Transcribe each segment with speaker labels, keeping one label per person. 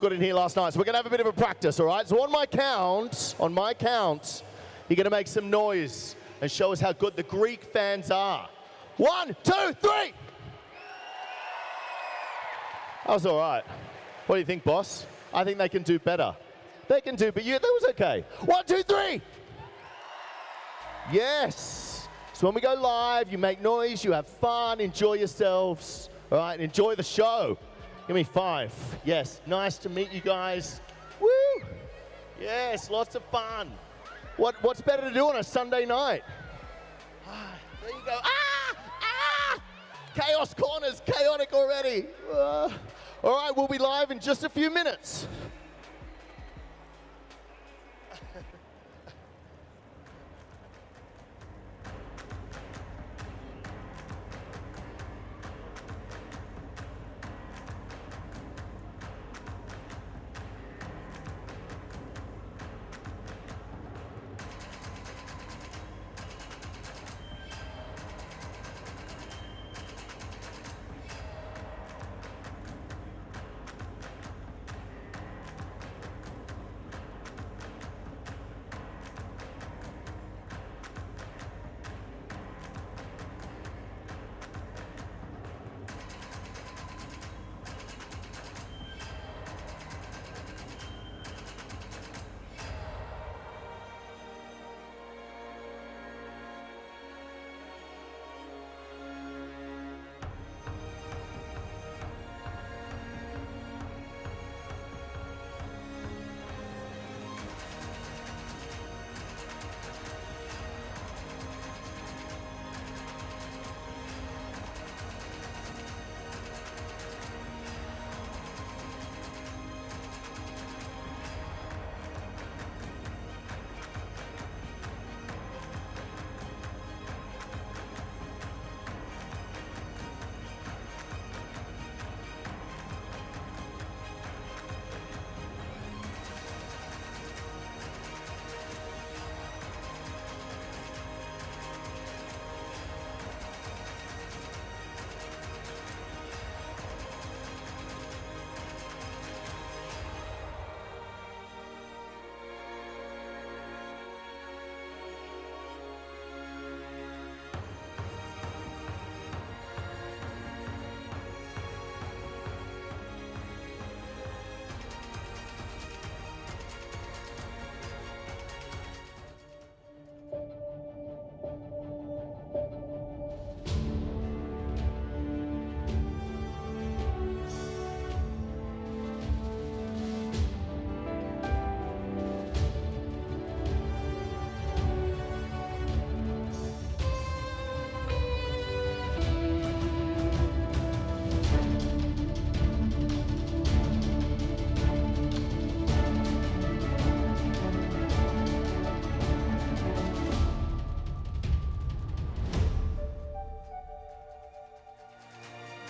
Speaker 1: got in here last night. So we're going to have a bit of a practice, all right? So on my count, you're going to make some noise and show us how good the Greek fans are. 1, 2, 3. That was all right. What do you think, boss? I think they can do better. They can do, but that was okay. 1, 2, 3. Yes. So when we go live, you make noise, you have fun, enjoy yourselves, all right? Enjoy the show. Give me 5. Yes, nice to meet you guys. Woo! Yes, lots of fun. What's better to do on a Sunday night? There you go. Chaos corners, chaotic already. All right, we'll be live in just a few minutes.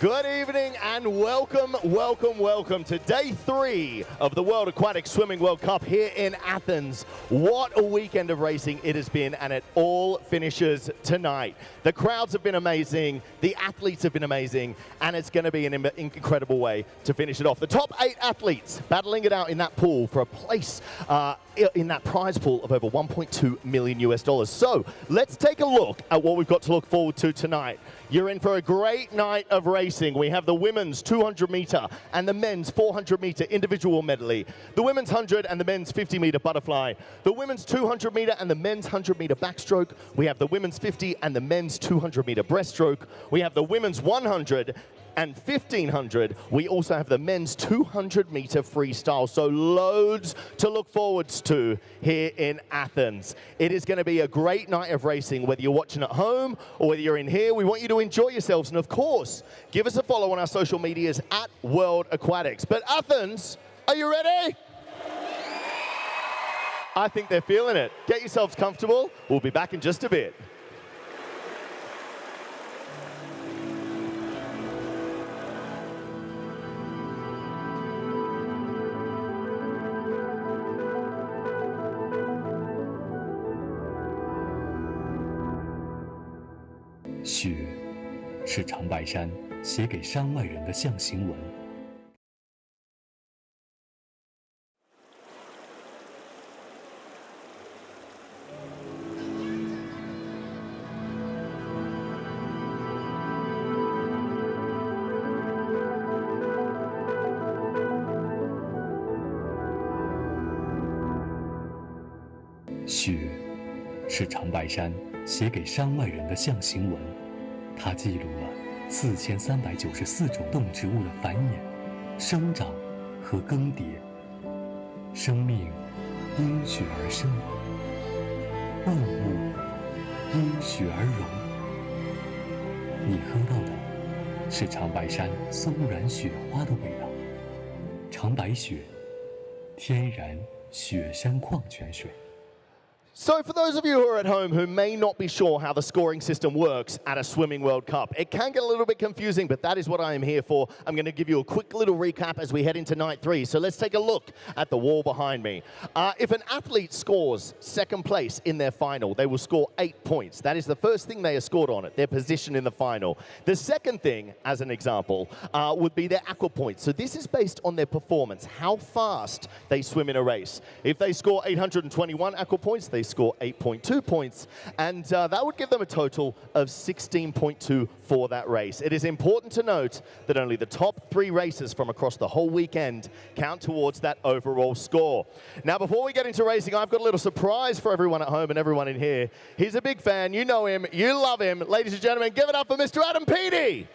Speaker 1: Good evening and welcome to day 3 of the World Aquatic Swimming World Cup here in Athens. What a weekend of racing it has been, and it all finishes tonight. The crowds have been amazing, the athletes have been amazing, and it's going to be an incredible way to finish it off. The top 8 athletes battling it out in that pool for a place in that prize pool of over $1.2 million. So let's take a look at what we've got to look forward to tonight. You're in for a great night of racing. We have the women's 200-meter and the men's 400-meter individual medley, the women's 100 and the men's 50-meter butterfly, the women's 200-meter and the men's 100-meter backstroke. We have the women's 50 and the men's 200-meter breaststroke. We have the women's 100 and 1500. We also have the men's 200-meter freestyle. So loads to look forward to here in Athens. It is going to be a great night of racing, whether you're watching at home or whether you're in here. We want you to enjoy yourselves. And of course, give us a follow on our social medias at World Aquatics. But Athens, are you ready? I think they're feeling it. Get yourselves comfortable. We'll be back in just a bit.
Speaker 2: "雪是长白山写给山外人的象形文。雪是长白山写给山外人的象形文，它记录了4394种动植物的繁衍、生长和更迭。生命因雪而生，万物因雪而荣。你喝到的是长白山松软雪花的味道。长白雪，天然雪山矿泉水。
Speaker 1: So for those of you who are at home who may not be sure how the scoring system works at a Swimming World Cup, it can get a little bit confusing, but that is what I am here for. I'm going to give you a quick little recap as we head into night 3. So let's take a look at the wall behind me. If an athlete scores second place in their final, they will score 8 points. That is the first thing they are scored on, their position in the final. The second thing, as an example, would be their aqua points. So this is based on their performance, how fast they swim in a race. If they score 821 aqua points, they score 8.2 points, and that would give them a total of 16.2 for that race. It is important to note that only the top 3 racers from across the whole weekend count towards that overall score. Now, before we get into racing, I've got a little surprise for everyone at home and everyone in here. He's a big fan. You know him. You love him. Ladies and gentlemen, give it up for Mr. Adam Peaty.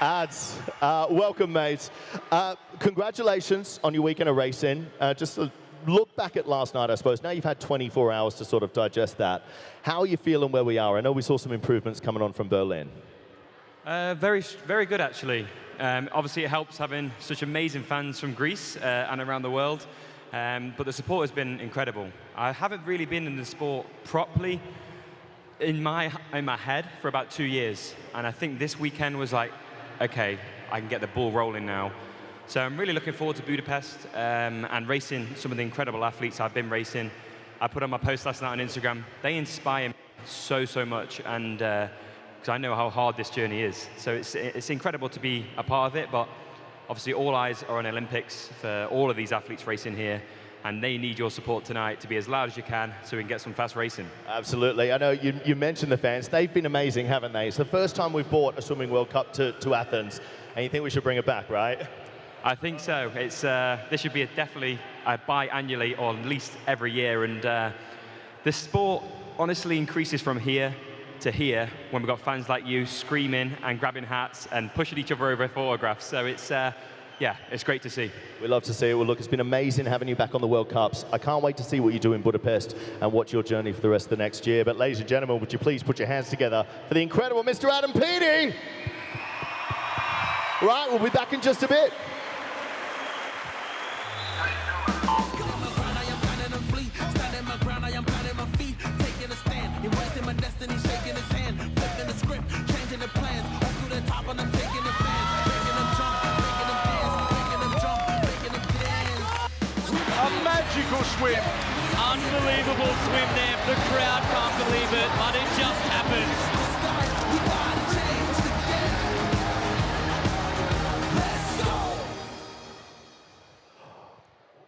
Speaker 1: Ads, welcome, mate. Congratulations on your weekend of racing. Just look back at last night, I suppose. Now you've had 24 hours to sort of digest that. How are you feeling where we are? I know we saw some improvements coming on from Berlin.
Speaker 3: Very good, actually. Obviously, it helps having such amazing fans from Greece and around the world. But the support has been incredible. I haven't really been in the sport properly in my head for about 2 years. And I think this weekend was like, okay, I can get the ball rolling now. So I'm really looking forward to Budapest and racing some of the incredible athletes I've been racing. I put on my post last night on Instagram. They inspire me so much, and because I know how hard this journey is. So it's incredible to be a part of it, but obviously all eyes are on Olympics for all of these athletes racing here. And they need your support tonight to be as loud as you can so we can get some fast racing. Absolutely.
Speaker 1: I know you mentioned the fans. They've been amazing, haven't they? It's the first time we've brought a Swimming World Cup to Athens, and you think we should bring it back, right?
Speaker 3: I think so. It's this should be definitely bi-annually or at least every year. And the sport honestly increases from here to here when we've got fans like you screaming and grabbing hats and pushing each other over photographs. So yeah, it's great to see.
Speaker 1: We love to see it. Well, look, it's been amazing having you back on the World Cups. I can't wait to see what you do in Budapest and watch your journey for the rest of the next year. But ladies and gentlemen, would you please put your hands together for the incredible Mr. Adam Peaty? Right, we'll be back in just a bit.
Speaker 4: Magical swim.
Speaker 5: Unbelievable swim there. The crowd can't believe it, but it just happened.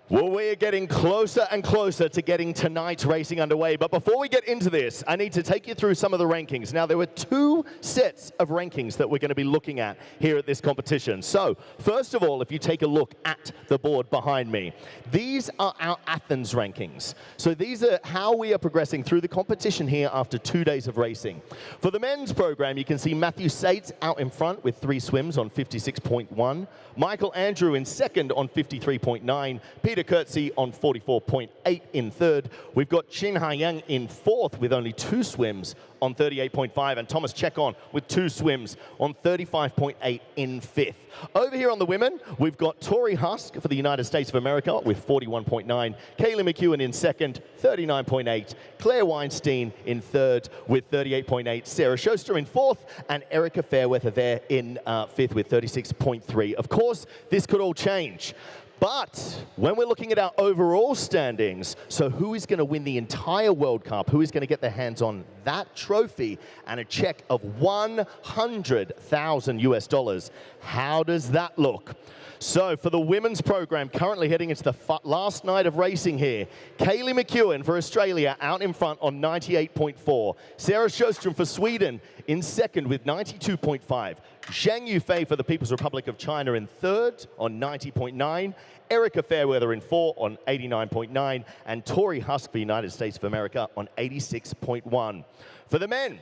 Speaker 1: Well, we are getting closer and closer to getting tonight's racing underway. But before we get into this, I need to take you through some of the rankings. Now, there were 2 sets of rankings that we're going to be looking at here at this competition. So, first of all, if you take a look at the board behind me, these are our Athens rankings. So these are how we are progressing through the competition here after 2 days of racing. For the men's program, you can see Matthew Sates out in front with 3 swims on 56.1. Michael Andrew in second on 53.9. Peter Kurtzy on 44.8 in third. We've got Chin Ha-young in fourth with only 2 swims on 38.5, and Thomas Chekon with 2 swims on 35.8 in fifth. Over here on the women, we've got Tori Husk for the United States of America with 41.9, Kaylee McEwen in second, 39.8, Claire Weinstein in third with 38.8, Sarah Schuster in fourth, and Erica Fairweather there in fifth with 36.3. Of course, this could all change. But when we're looking at our overall standings, so who is going to win the entire World Cup, who is going to get their hands on that trophy and a check of $100,000 US, how does that look? So for the women's program, currently heading into the last night of racing here, Kaylee McEwen for Australia out in front on 98.4. Sarah Sjöström for Sweden in second with 92.5. Zhang Yufei for the People's Republic of China in third on 90.9. Erica Fairweather in fourth on 89.9. And Tori Husk for the United States of America on 86.1. For the men,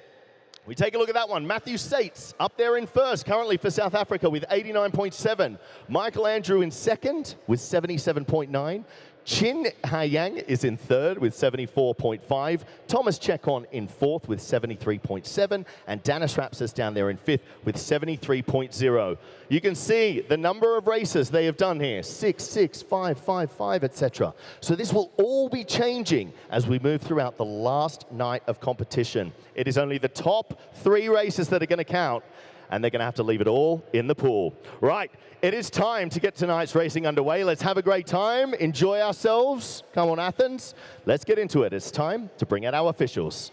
Speaker 1: we take a look at that one. Matthew Sates up there in first, currently for South Africa with 89.7. Michael Andrew in second with 77.9. Chin Ha-Yang is in third with 74.5. Thomas Chekon in fourth with 73.7. And Danis Rapsis down there in fifth with 73.0. You can see the number of races they have done here, 6, 6, 5, 5, 5, etc. So this will all be changing as we move throughout the last night of competition. It is only the top 3 races that are going to count, and they're going to have to leave it all in the pool. Right, it is time to get tonight's racing underway. Let's have a great time, enjoy ourselves. Come on, Athens. Let's get into it. It's time to bring out our officials.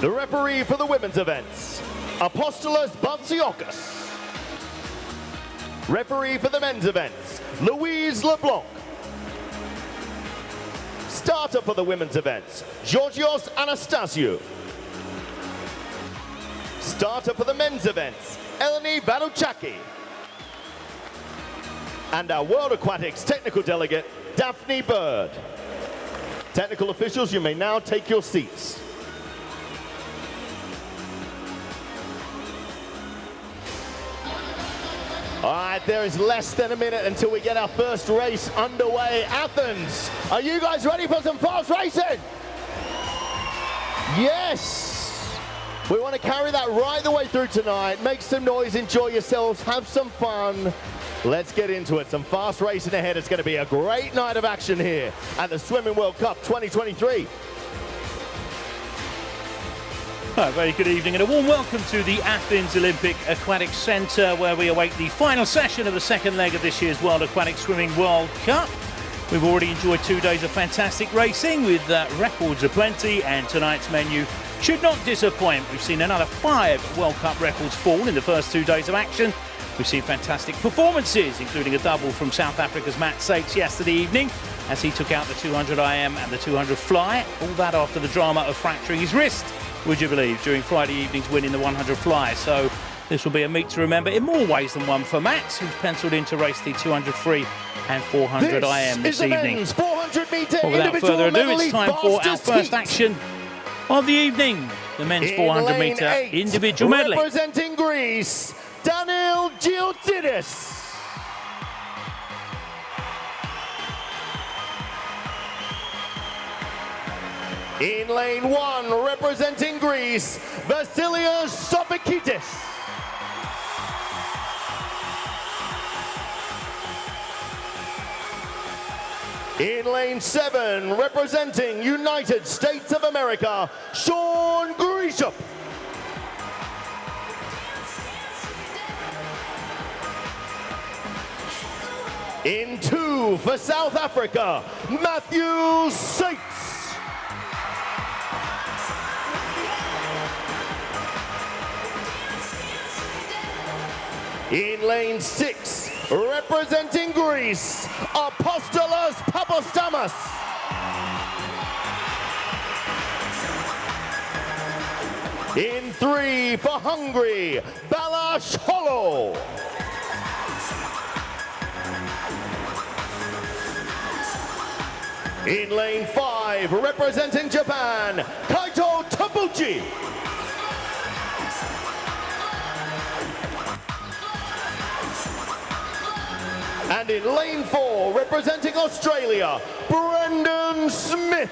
Speaker 1: The referee for the women's events, Apostolos Bantsiokis. Referee for the men's events, Louise LeBlanc. Starter for the women's events, Georgios Anastasiou. Starter for the men's events, Eleni Vanuchaki. And our World Aquatics technical delegate, Daphne Bird. Technical officials, you may now take your seats. All right, there is less than a minute until we get our first race underway. Athens, are you guys ready for some fast racing? Yes! We want to carry that right the way through tonight. Make some noise, enjoy yourselves, have some fun. Let's get into it. Some fast racing ahead. It's going to be a great night of action here at the Swimming World Cup 2023.
Speaker 6: Hi, very good evening and a warm welcome to the Athens Olympic Aquatics Centre, where we await the final session of the second leg of this year's World Aquatic Swimming World Cup. We've already enjoyed 2 days of fantastic racing with records aplenty, and tonight's menu should not disappoint. We've seen another 5 World Cup records fall in the first 2 days of action. We've seen fantastic performances, including a double from South Africa's Matt Sates yesterday evening as he took out the 200 IM and the 200 fly. All that after the drama of fracturing his wrist, would you believe, during Friday evening's win in the 100 fly. So this will be a meet to remember in more ways than one for Matt, who's penciled in to race the 200 free and 400 IM this evening.
Speaker 1: 400 meter
Speaker 6: well, without further ado, it's time for our first action of the evening. The men's 400 meter individual medley.
Speaker 1: Representing Greece, Daniil Giotides. In lane 1, representing Greece, Vasilios Sophoklitis. In lane 7, representing United States of America, Sean Grisham. In 2, for South Africa, Matthew Sates. In lane 6, representing Greece, Apostolos Papastamas. In 3, for Hungary, Balázs Holó. In lane 5, representing Japan, Kaito Tabuchi. And in lane 4, representing Australia, Brendan Smith.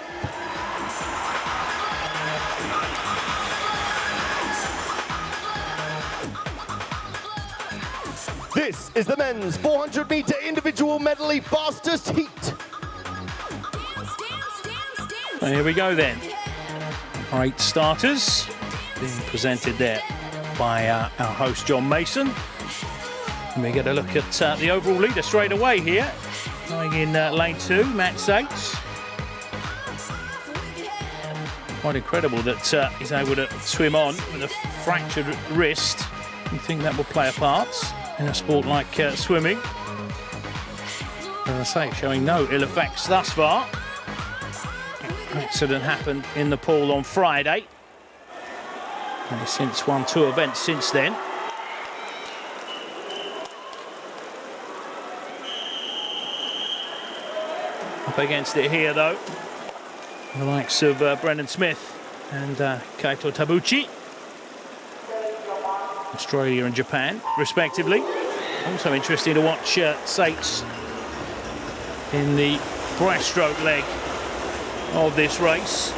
Speaker 1: This is the men's 400-meter individual medley fastest heat.
Speaker 6: And here we go then. 8 starters being presented there by our host John Mason. And we get a look at the overall leader straight away here. Going in lane 2, Matt Sates. Quite incredible that he's able to swim on with a fractured wrist. You think that will play a part in a sport like swimming? As I say, showing no ill effects thus far. Accident happened in the pool on Friday. And he's since won 2 events since then. Up against it here though, the likes of Brendan Smith and Kaito Tabuchi. Australia and Japan, respectively. Also interesting to watch Sates in the breaststroke leg of this race.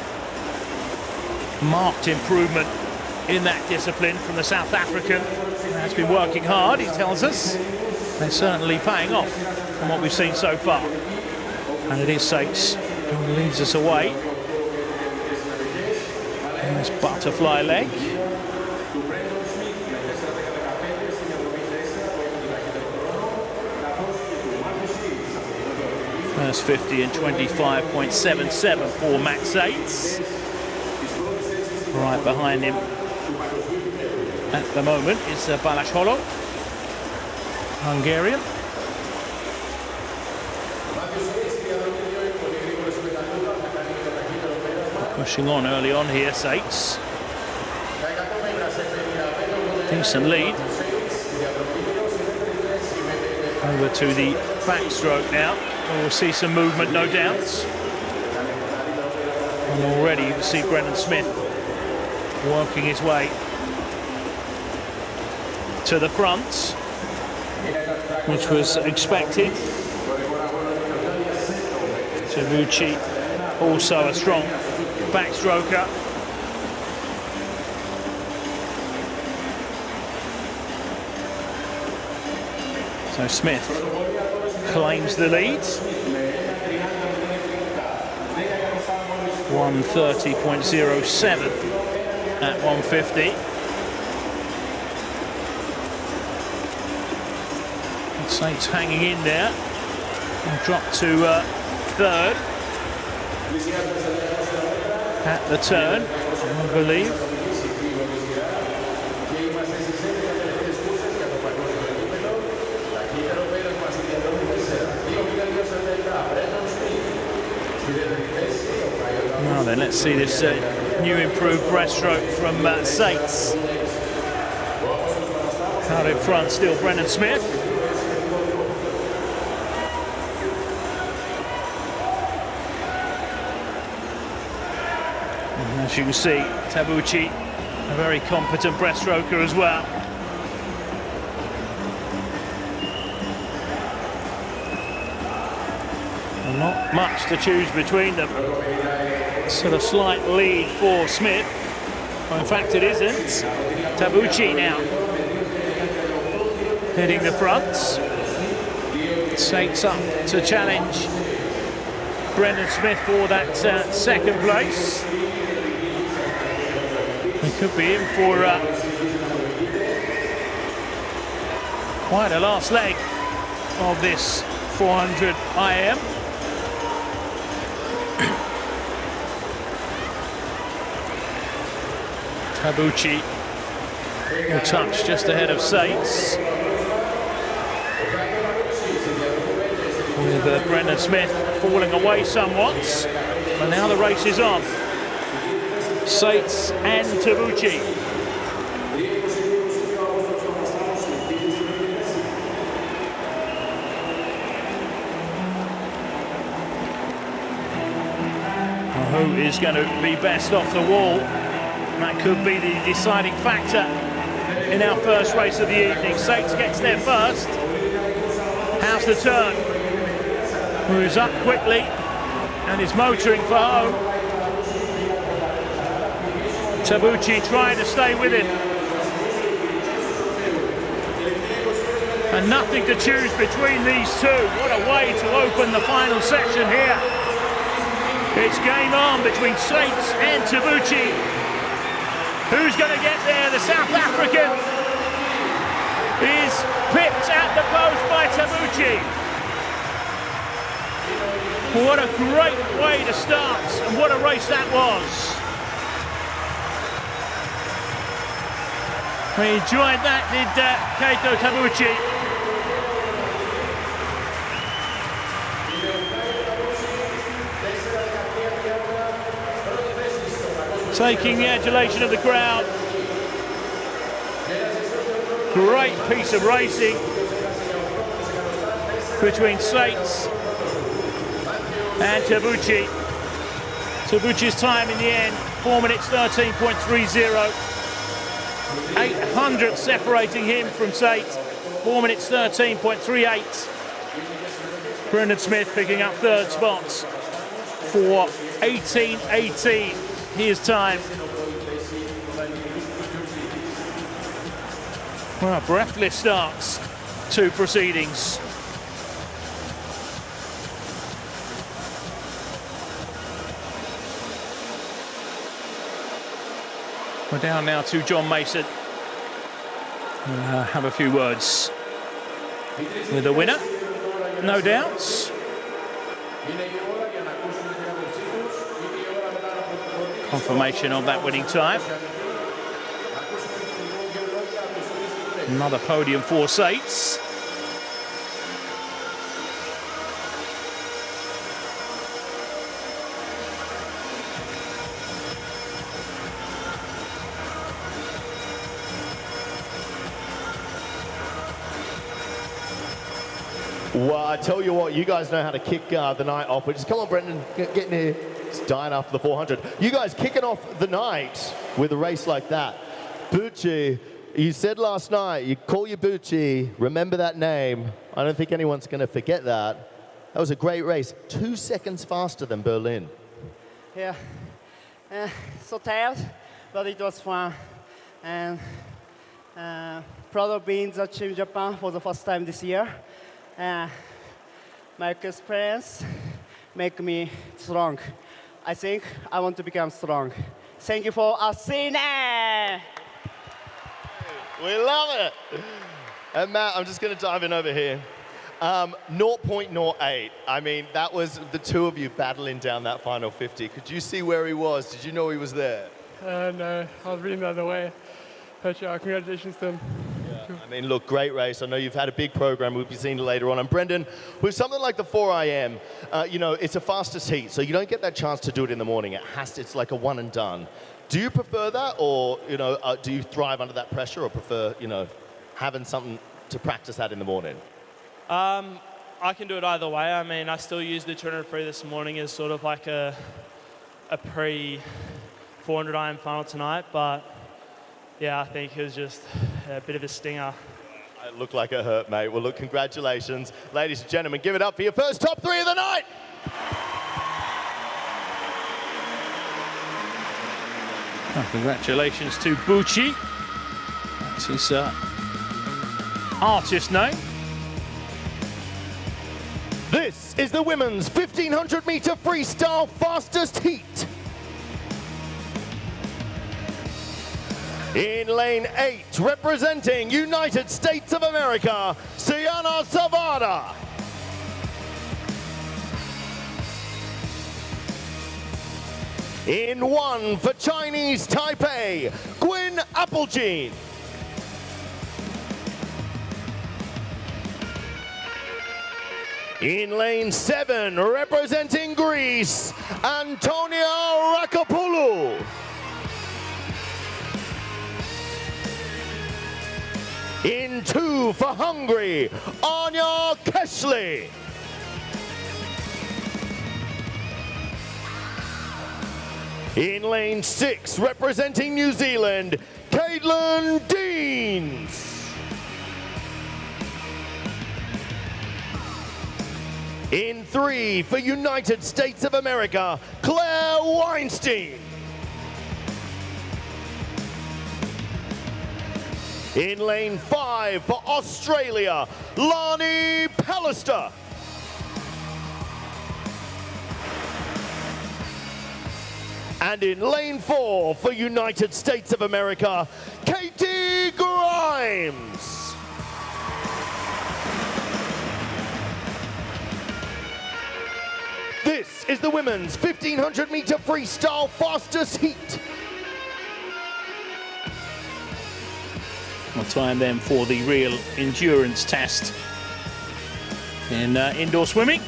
Speaker 6: Marked improvement in that discipline from the South African. He has been working hard, he tells us. They're certainly paying off from what we've seen so far. And it is Sates who leads us away. And this butterfly leg. First 50 and 25.77 for Matt Sates. Right behind him at the moment is Balash Holo, Hungarian. Pushing on early on here, Sates. Decent lead. Over to the backstroke now. We'll see some movement, no doubt. And already you can see Brendan Smith working his way to the front, which was expected. Tabuchi, also a strong backstroker. So Smith claims the lead. 1:30.07 at 1:50. Sates hanging in there and dropped to third at the turn, I believe. Now then, let's see this new improved breaststroke from Sates. Out in front still Brendan Smith. And as you can see, Tabuchi, a very competent breaststroker as well. Not much to choose between them. Sort of slight lead for Smith. Well, in fact, it isn't. Tabuchi now heading the front. Sates up to challenge Brendan Smith for that second place. He could be in for quite a last leg of this 400 IM. Tabuchi will touch just ahead of Sates. With Brendan Smith falling away somewhat. But now the race is on. Sates and Tabuchi. who is going to be best off the wall. That could be the deciding factor in our first race of the evening. Sates gets there first. How's the turn? Moves up quickly and is motoring for home. Tabucchi trying to stay with him. And nothing to choose between these two. What a way to open the final section here. It's game on between Sates and Tabucchi. Who's going to get there? The South African is pipped at the post by Tabucchi. What a great way to start, and what a race that was. We enjoyed that, did Keito Tabucchi. Taking the adulation of the crowd. Great piece of racing between Sates and Tabucchi. Tabucchi's time in the end, 4 minutes 13.30. 800 separating him from Sates, 4 minutes 13.38. Brendan Smith picking up third spots for 18.18. Here's time. Well, breathless starts to proceedings. We're down now to John Mason. We'll have a few words with the winner, no doubts. Confirmation of that winning time. Another podium for Sates.
Speaker 1: Well, I tell you what, you guys know how to kick the night off. Just come on, Brendan, get in here. It's dying after the 400. You guys kicking off the night with a race like that. Bucci, you said last night, you call you Bucci, remember that name. I don't think anyone's going to forget that. That was a great race. 2 seconds faster than Berlin.
Speaker 7: Yeah, so tired, but it was fun. And proud of being the Team Japan for the first time this year. My experience make me strong. I think I want to become strong. Thank you for seeing it.
Speaker 1: We love it. And Matt, I'm just going to dive in over here. 0.08. I mean, that was the two of you battling down that final 50. Could you see where he was? Did you know he was there?
Speaker 8: No, I was reading the other way. But yeah, congratulations to him.
Speaker 1: I mean, look, great race. I know you've had a big program. We'll be seeing it later on. And Brendan, with something like the 4IM, you know, it's a fastest heat, so you don't get that chance to do it in the morning. It's like a one and done. Do you prefer that, or you know, do you thrive under that pressure, or prefer, you know, having something to practice at in the morning?
Speaker 8: I can do it either way. I mean, I still used the 200 free this morning as sort of like a pre-400 IM final tonight, but yeah, I think it was just a bit of a stinger.
Speaker 1: It looked like it hurt, mate. Well, look, congratulations. Ladies and gentlemen, give it up for your first top three of the night.
Speaker 6: Oh, congratulations to Bucci. That's his artist name.
Speaker 1: This is the women's 1500-meter freestyle fastest heat. In lane 8, representing United States of America, Sienna Savada. In 1 for Chinese Taipei, Gwyn Applejean. In lane 7, representing Greece, Antonia Rakopoulou. In 2 for Hungary, Anya Kesley. In lane 6, representing New Zealand, Caitlin Deans. In 3, for United States of America, Claire Weinstein. In lane 5, for Australia, Lani Pallister. And in lane 4, for United States of America, Katie Grimes. This is the women's 1500 meter freestyle fastest heat.
Speaker 6: Well, time then for the real endurance test in indoor swimming.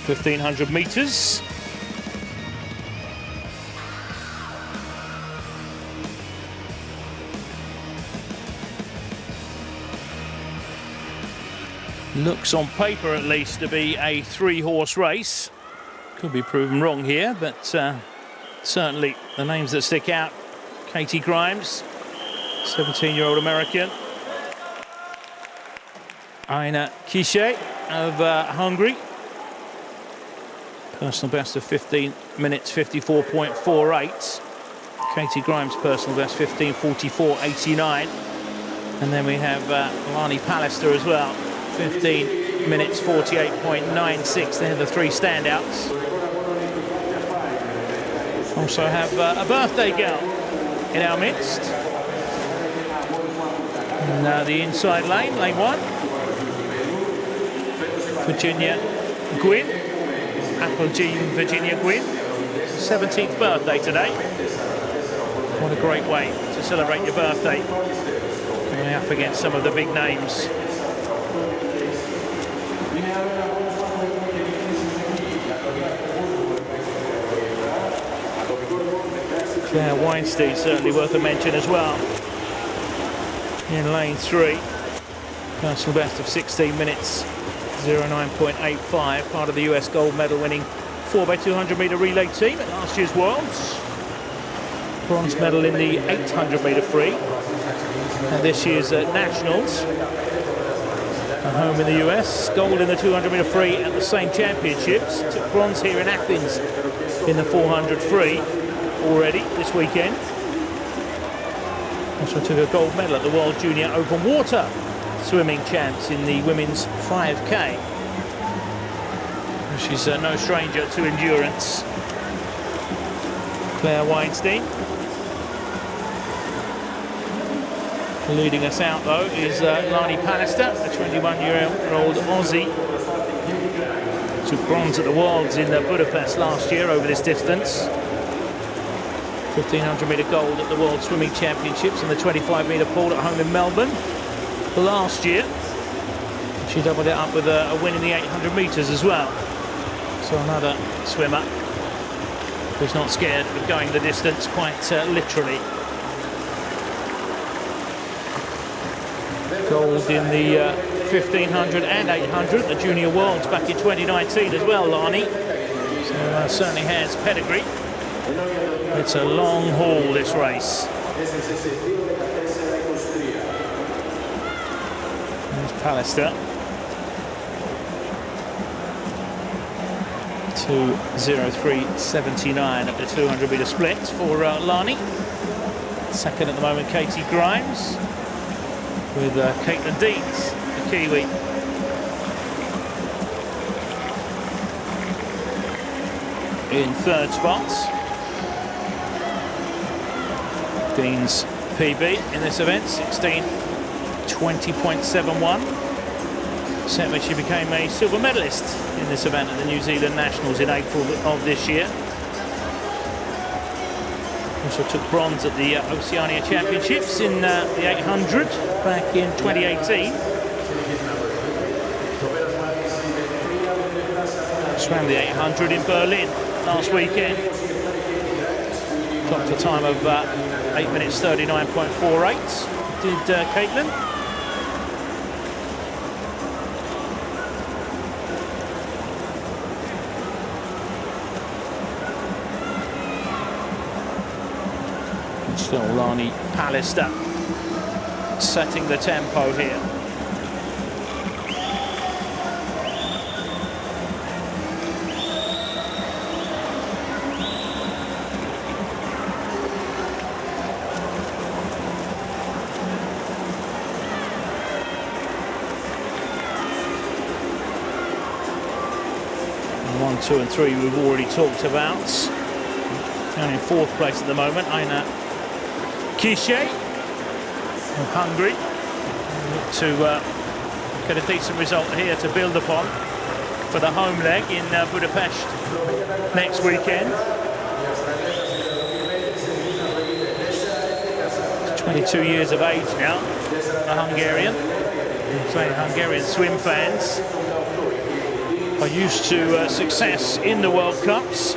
Speaker 6: 1500 meters. Looks on paper at least to be a 3-horse race. Could be proven wrong here, but certainly the names that stick out: Katie Grimes, 17-year-old American; Aina Kishe of Hungary, personal best of 15 minutes 54.48. Katie Grimes' personal best 15:44.89. And then we have Lani Pallister as well, 15 minutes 48.96. They're the 3 standouts. Also have a birthday girl in our midst. Now the inside lane, lane 1. Virginia Gwynn, Applejean Virginia Gwynn, 17th birthday today. What a great way to celebrate your birthday. Going up against some of the big names. Claire Weinstein certainly worth a mention as well. In lane 3, personal best of 16 minutes 09.85, part of the US gold medal winning 4x200 metre relay team at last year's Worlds. Bronze medal in the 800 metre free at this year's Nationals. At home in the US, gold in the 200 metre free at the same championships. Took bronze here in Athens in the 400 free already this weekend. Also took a gold medal at the World Junior Open Water Swimming Champs in the women's 5K. She's no stranger to endurance. Claire Weinstein. Leading us out though is Lani Pallister, a 21-year-old Aussie. Took bronze at the Worlds in Budapest last year over this distance. 1500 metre gold at the World Swimming Championships in the 25 metre pool at home in Melbourne last year. She doubled it up with a win in the 800 metres as well. So another swimmer who's not scared of going the distance, quite literally. Gold in the 1500 and 800, the Junior Worlds back in 2019 as well, Lani. So certainly has pedigree. It's a long haul, this race. There's Pallister. 2:03.79 at the 200 metre split for Lani. Second at the moment, Katie Grimes, with Caitlin Deans, the Kiwi. In third spot. Dean's PB in this event, 16:20.71. Set when she became a silver medalist in this event at the New Zealand Nationals in April of this year. Also took bronze at the Oceania Championships in the 800 back in 2018. Swam the 800 in Berlin last weekend. Clocked a time of 8 minutes 39.48. Did Caitlin. Still Lani Pallister setting the tempo here. And 1, 2 and 3 we've already talked about. Down in 4th place at the moment, Aina Kishe of Hungary. Look to get a decent result here to build upon for the home leg in Budapest next weekend. 22 years of age now, a Hungarian. Hungarian swim fans are used to success in the World Cups,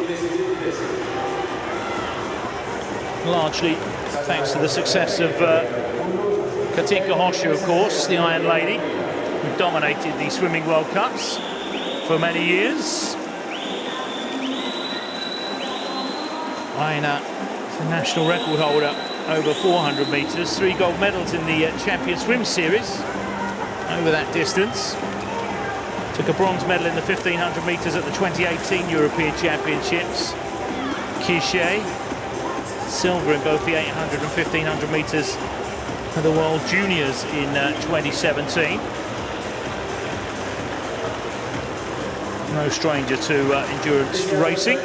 Speaker 6: largely thanks to the success of Katinka Hosszu, of course, the Iron Lady, who dominated the Swimming World Cups for many years. Aina is a national record holder over 400 metres, 3 gold medals in the Champion Swim Series over that distance. Took a bronze medal in the 1500 metres at the 2018 European Championships. Kishe, silver in both the 800 and 1500 metres of the World Juniors in 2017. No stranger to endurance racing.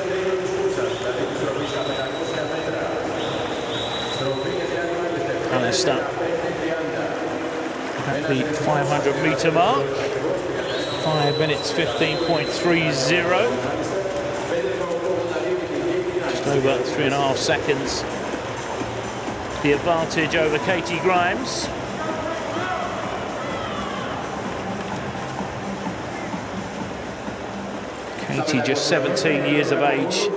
Speaker 6: Pallister at the 500 metre mark. 5 minutes 15.30. Just over 3.5 seconds. The advantage over Katie Grimes. Katie just 17 years of age.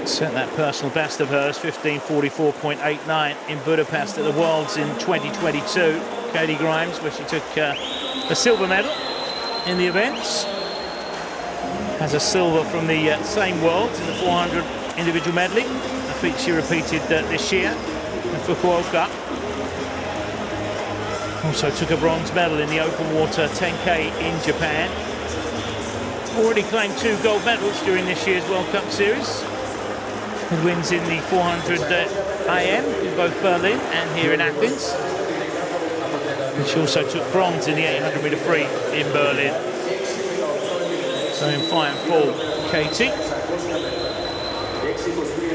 Speaker 6: Set that personal best of hers, 15:44.89 in Budapest at the Worlds in 2022. Katie Grimes, where she took a silver medal in the events. Has a silver from the same Worlds in the 400 individual medley, a feat she repeated this year in Fukuoka. Also took a bronze medal in the open water 10K in Japan. Already claimed 2 gold medals during this year's World Cup Series, with wins in the 400 IM in both Berlin and here in Athens. And she also took bronze in the 800 metre free in Berlin. So in fine form, Katie.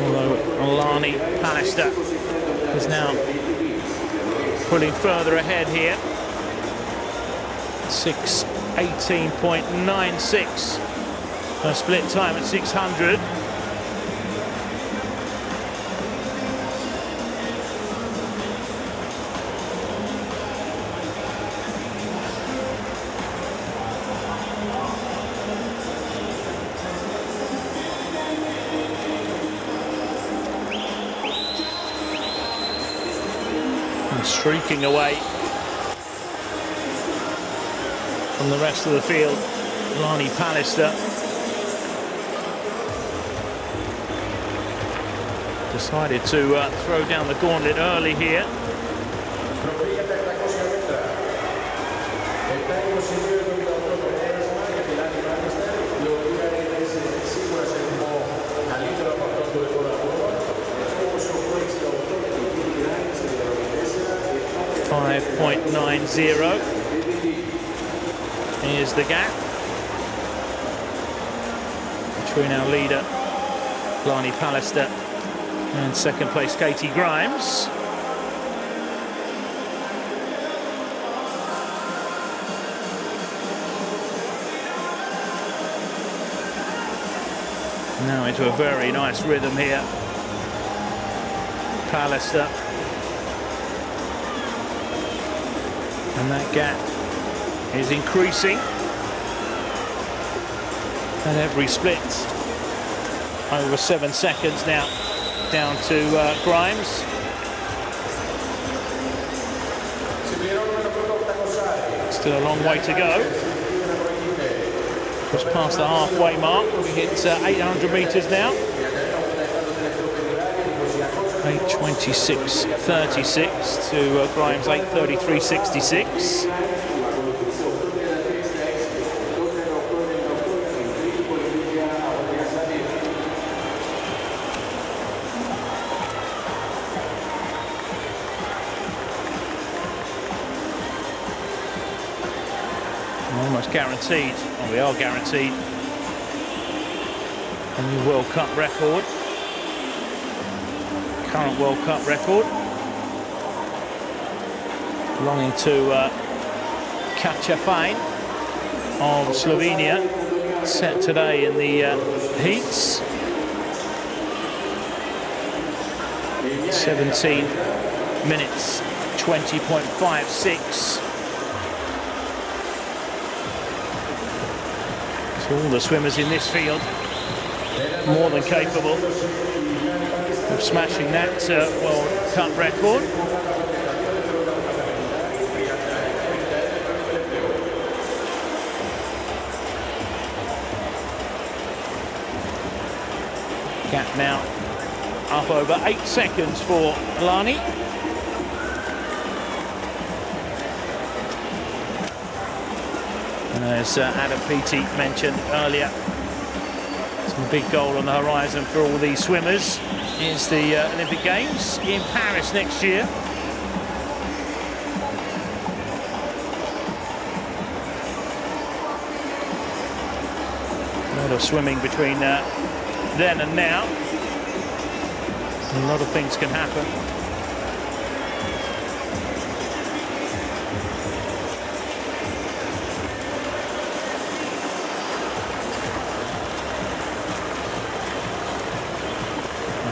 Speaker 6: Although Lani Pallister is now pulling further ahead here. 6:18.96. Her split time at 600. Streaking away from the rest of the field, Lani Pallister decided to throw down the gauntlet early here. .90. Here's the gap between our leader Lani Pallister and second place Katie Grimes. Now into a very nice rhythm here. Pallister. And that gap is increasing at every split. Over 7 seconds now, down to Grimes. Still a long way to go. Just past the halfway mark. We hit 800 metres now. 8:26.36 to Grimes 8:33.66. Almost guaranteed, well, we are guaranteed a new World Cup record. Current World Cup record belonging to Katja Fine of Slovenia, set today in the heats. 17 minutes 20.56. So all the swimmers in this field more than capable of smashing that World Cup record. Gap now up over 8 seconds for Alani. And as Adam Peaty mentioned earlier, some big goal on the horizon for all these swimmers is the Olympic Games in Paris next year. A lot of swimming between then and now. A lot of things can happen.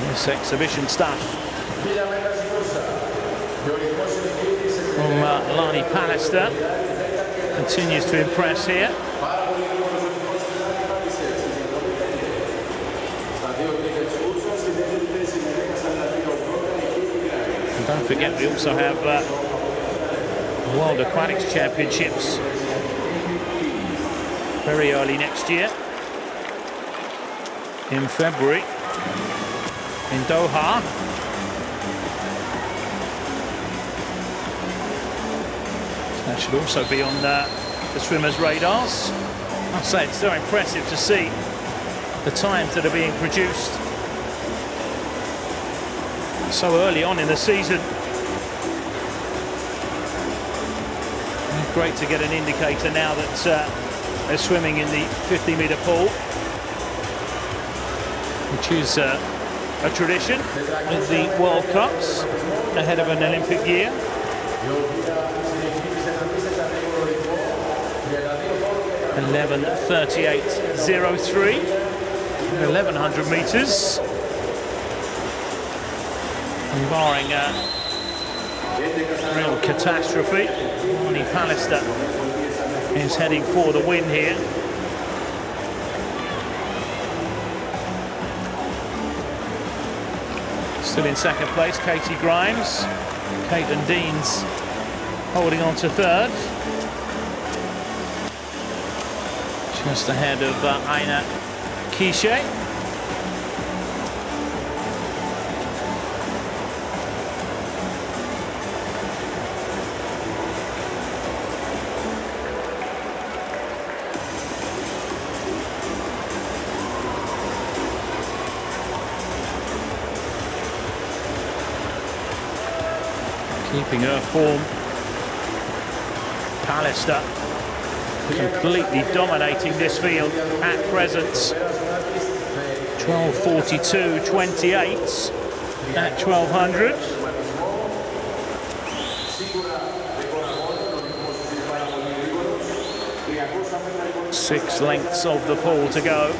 Speaker 6: This exhibition stuff from Lani Pallister continues to impress here. And don't forget, we also have World Aquatics Championships very early next year in February in Doha. That should also be on the swimmers' radars. I'll say it's so impressive to see the times that are being produced so early on in the season. And great to get an indicator now that they're swimming in the 50-metre pool, which is a tradition with the World Cups ahead of an Olympic year. (11:38.03) 1100 metres. And barring a real catastrophe, Lani Pallister is heading for the win here. Still in second place, Katie Grimes. Caitlin Deans holding on to third. Just ahead of Aina Quiche. Keeping her form. Pallister completely dominating this field at present. 12:42.28 at 1200. Six lengths of the pool to go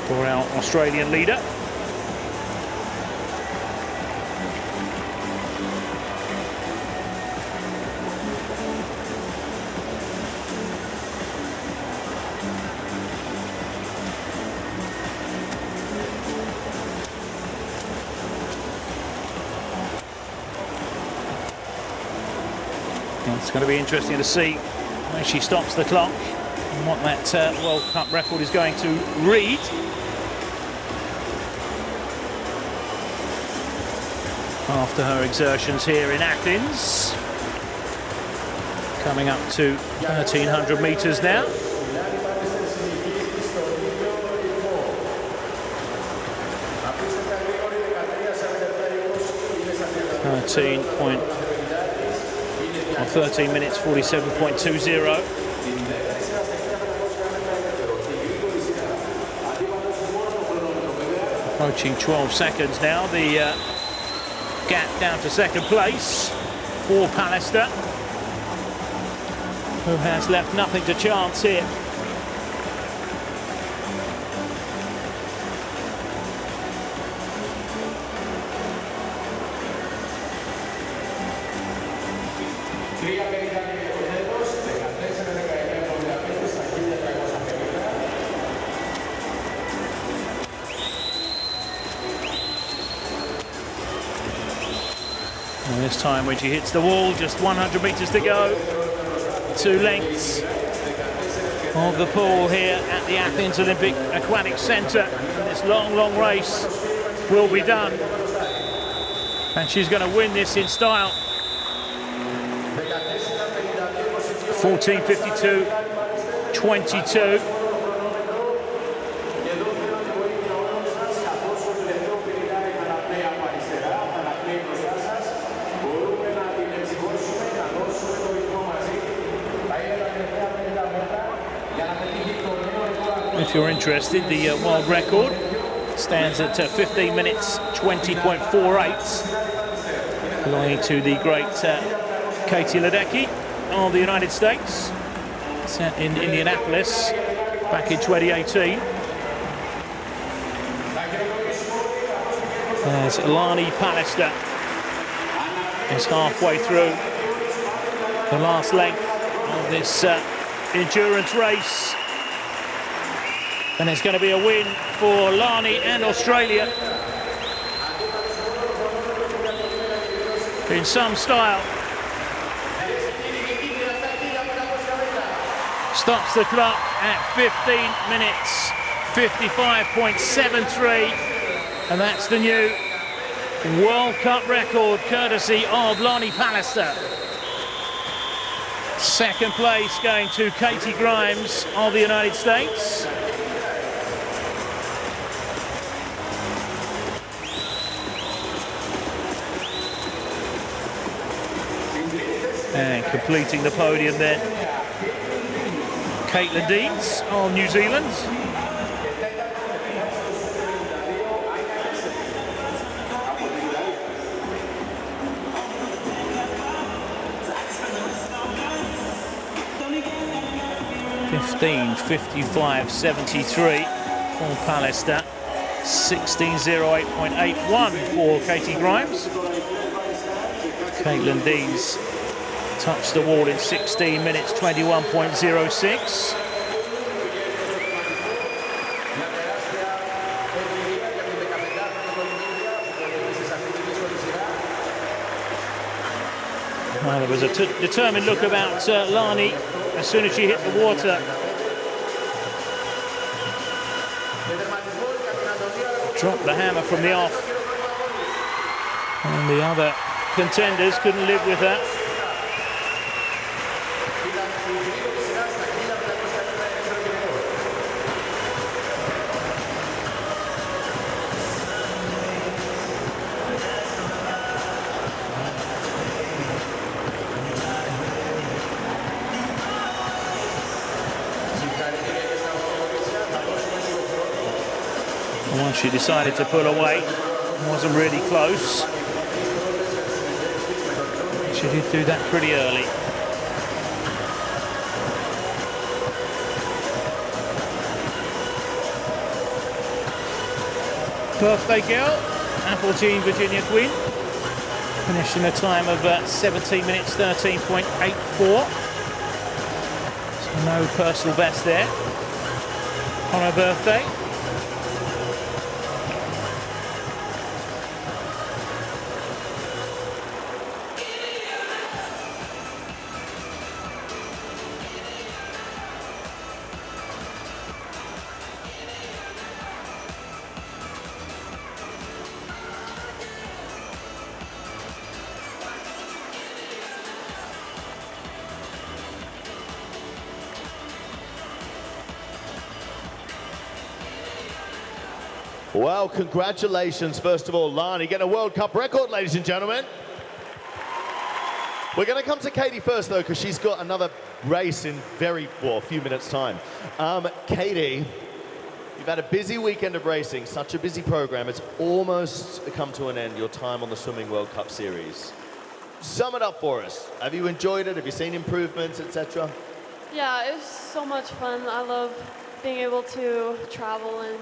Speaker 6: for our Australian leader. It's going to be interesting to see where she stops the clock and what that World Cup record is going to read. after her exertions here in Athens. Coming up to 1,300 metres now. 13 minutes 47.20. Approaching 12 seconds now. The gap down to second place for Pallister, who has left nothing to chance here. And this time when she hits the wall, just 100 metres to go. 2 lengths of the pool here at the Athens Olympic Aquatics Centre. This long, long race will be done. And she's going to win this in style. 14:52.22. If you're interested, the world record stands at 15 minutes 20.48, belonging to the great Katie Ledecky of the United States, set in Indianapolis back in 2018. As Lani Pallister is halfway through the last length of this endurance race. And it's going to be a win for Lani and Australia in some style. Stops the clock at 15 minutes 55.73, and that's the new World Cup record courtesy of Lani Pallister. Second place going to Katie Grimes of the United States. And completing the podium then, Caitlin Deans of New Zealand. (15:55.73) for Pallister, 16:08.81 for Katie Grimes. Caitlin Deans touched the wall in 16 minutes 21.06. Well, there was a determined look about Lani as soon as she hit the water. Dropped the hammer from the off, and the other contenders couldn't live with that. Once she decided to pull away, it wasn't really close. She did do that pretty early. Birthday girl, Appleton, Virginia Queen, finished in a time of 17 minutes 13.84. So no personal best there on her birthday.
Speaker 1: Well, congratulations, first of all, Lani, getting a World Cup record, ladies and gentlemen. We're going to come to Katie first, though, because she's got another race in a few minutes' time. Katie, you've had a busy weekend of racing, such a busy program. It's almost come to an end, your time on the Swimming World Cup Series. Sum it up for us. Have you enjoyed it? Have you seen improvements, etc.?
Speaker 9: Yeah, it was so much fun. I love being able to travel and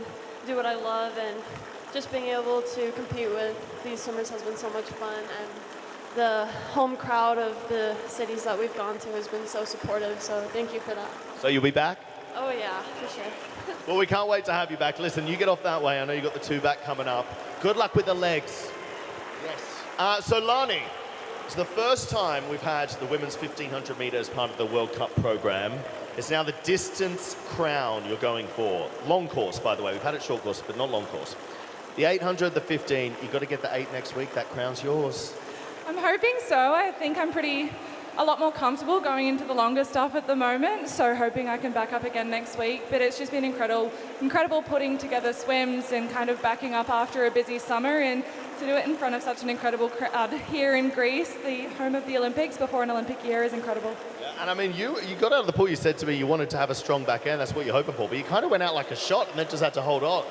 Speaker 9: do what I love, and just being able to compete with these swimmers has been so much fun. And the home crowd of the cities that we've gone to has been so supportive, so thank you for that.
Speaker 1: So you'll be back?
Speaker 9: Oh yeah, for sure.
Speaker 1: Well, we can't wait to have you back. Listen, you get off that way. I know you got the two back coming up. Good luck with the legs. Yes. So Lani, it's the first time we've had the women's 1500 meter as part of the World Cup program. It's now the distance crown you're going for. Long course, by the way. We've had it short course, but not long course. The 800, the 15, you've got to get the 8 next week. That crown's yours.
Speaker 10: I'm hoping so. I think I'm a lot more comfortable going into the longer stuff at the moment, so hoping I can back up again next week. But it's just been incredible putting together swims and kind of backing up after a busy summer, and to do it in front of such an incredible crowd here in Greece, the home of the Olympics before an Olympic year, is incredible.
Speaker 1: Yeah, and I mean, you got out of the pool, you said to me you wanted to have a strong back end, that's what you're hoping for, but you kind of went out like a shot and then just had to hold on.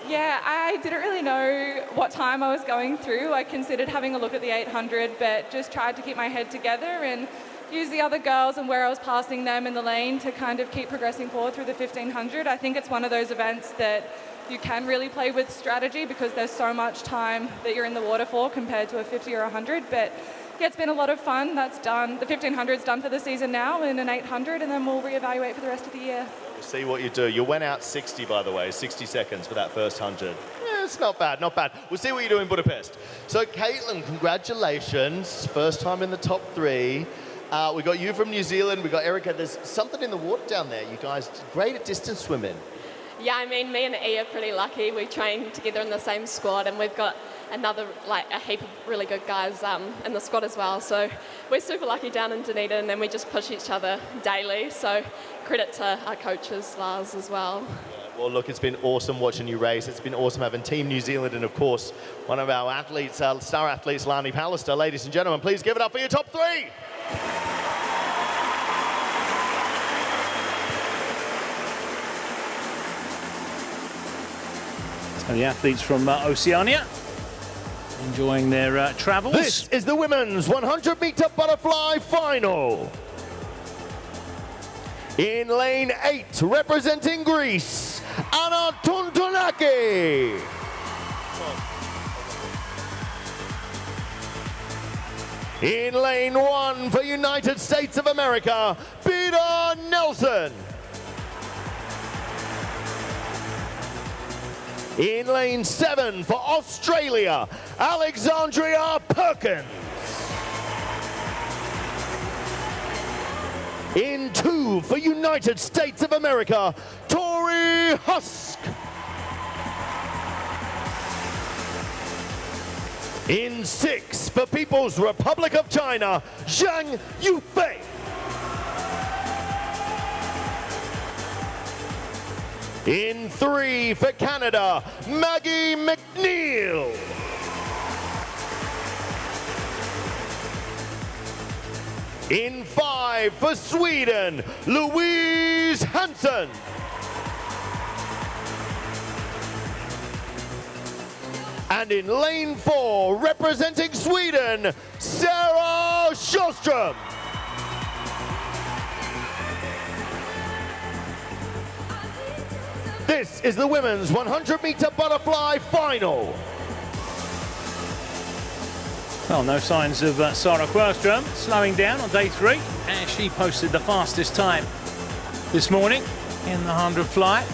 Speaker 10: Yeah, I didn't really know what time I was going through. I considered having a look at the 800, but just tried to keep my head together and use the other girls and where I was passing them in the lane to kind of keep progressing forward through the 1500. I think it's one of those events that you can really play with strategy because there's so much time that you're in the water for compared to a 50 or 100. But yeah, it's been a lot of fun. That's done. The 1500's done for the season now, and an 800, and then we'll reevaluate for the rest of the year.
Speaker 1: We'll see what you do. You went out 60, by the way, 60 seconds for that first 100. Yeah, it's not bad, not bad. We'll see what you do in Budapest. So, Caitlin, congratulations. First time in the top 3. We got you from New Zealand. We got Erica. There's something in the water down there. You guys great at distance swimming.
Speaker 11: Yeah, I mean, me and E are pretty lucky. We train together in the same squad, and we've got a heap of really good guys in the squad as well. So we're super lucky down in Dunedin, and then we just push each other daily. So credit to our coaches, Lars, as well.
Speaker 1: Yeah, well, look, it's been awesome watching you race. It's been awesome having Team New Zealand and, of course, one of our athletes, star athletes, Lani Pallister. Ladies and gentlemen, please give it up for your top 3.
Speaker 6: So the athletes from Oceania enjoying their travels.
Speaker 1: This is the women's 100-meter butterfly final. In lane 8, representing Greece, Anna Tuntunaki. In lane 1 for United States of America, Peter Nelson. In lane 7 for Australia, Alexandria Perkins. In 2 for United States of America, Tori Husk. In 6 for People's Republic of China, Zhang Yufei. In 3 for Canada, Maggie McNeil. In 5 for Sweden, Louise Hansen. And in lane 4, representing Sweden, Sarah Sjöström. This is the women's 100-meter butterfly final.
Speaker 6: Well, no signs of Sarah Sjöström slowing down on day 3, and she posted the fastest time this morning in the 100 fly,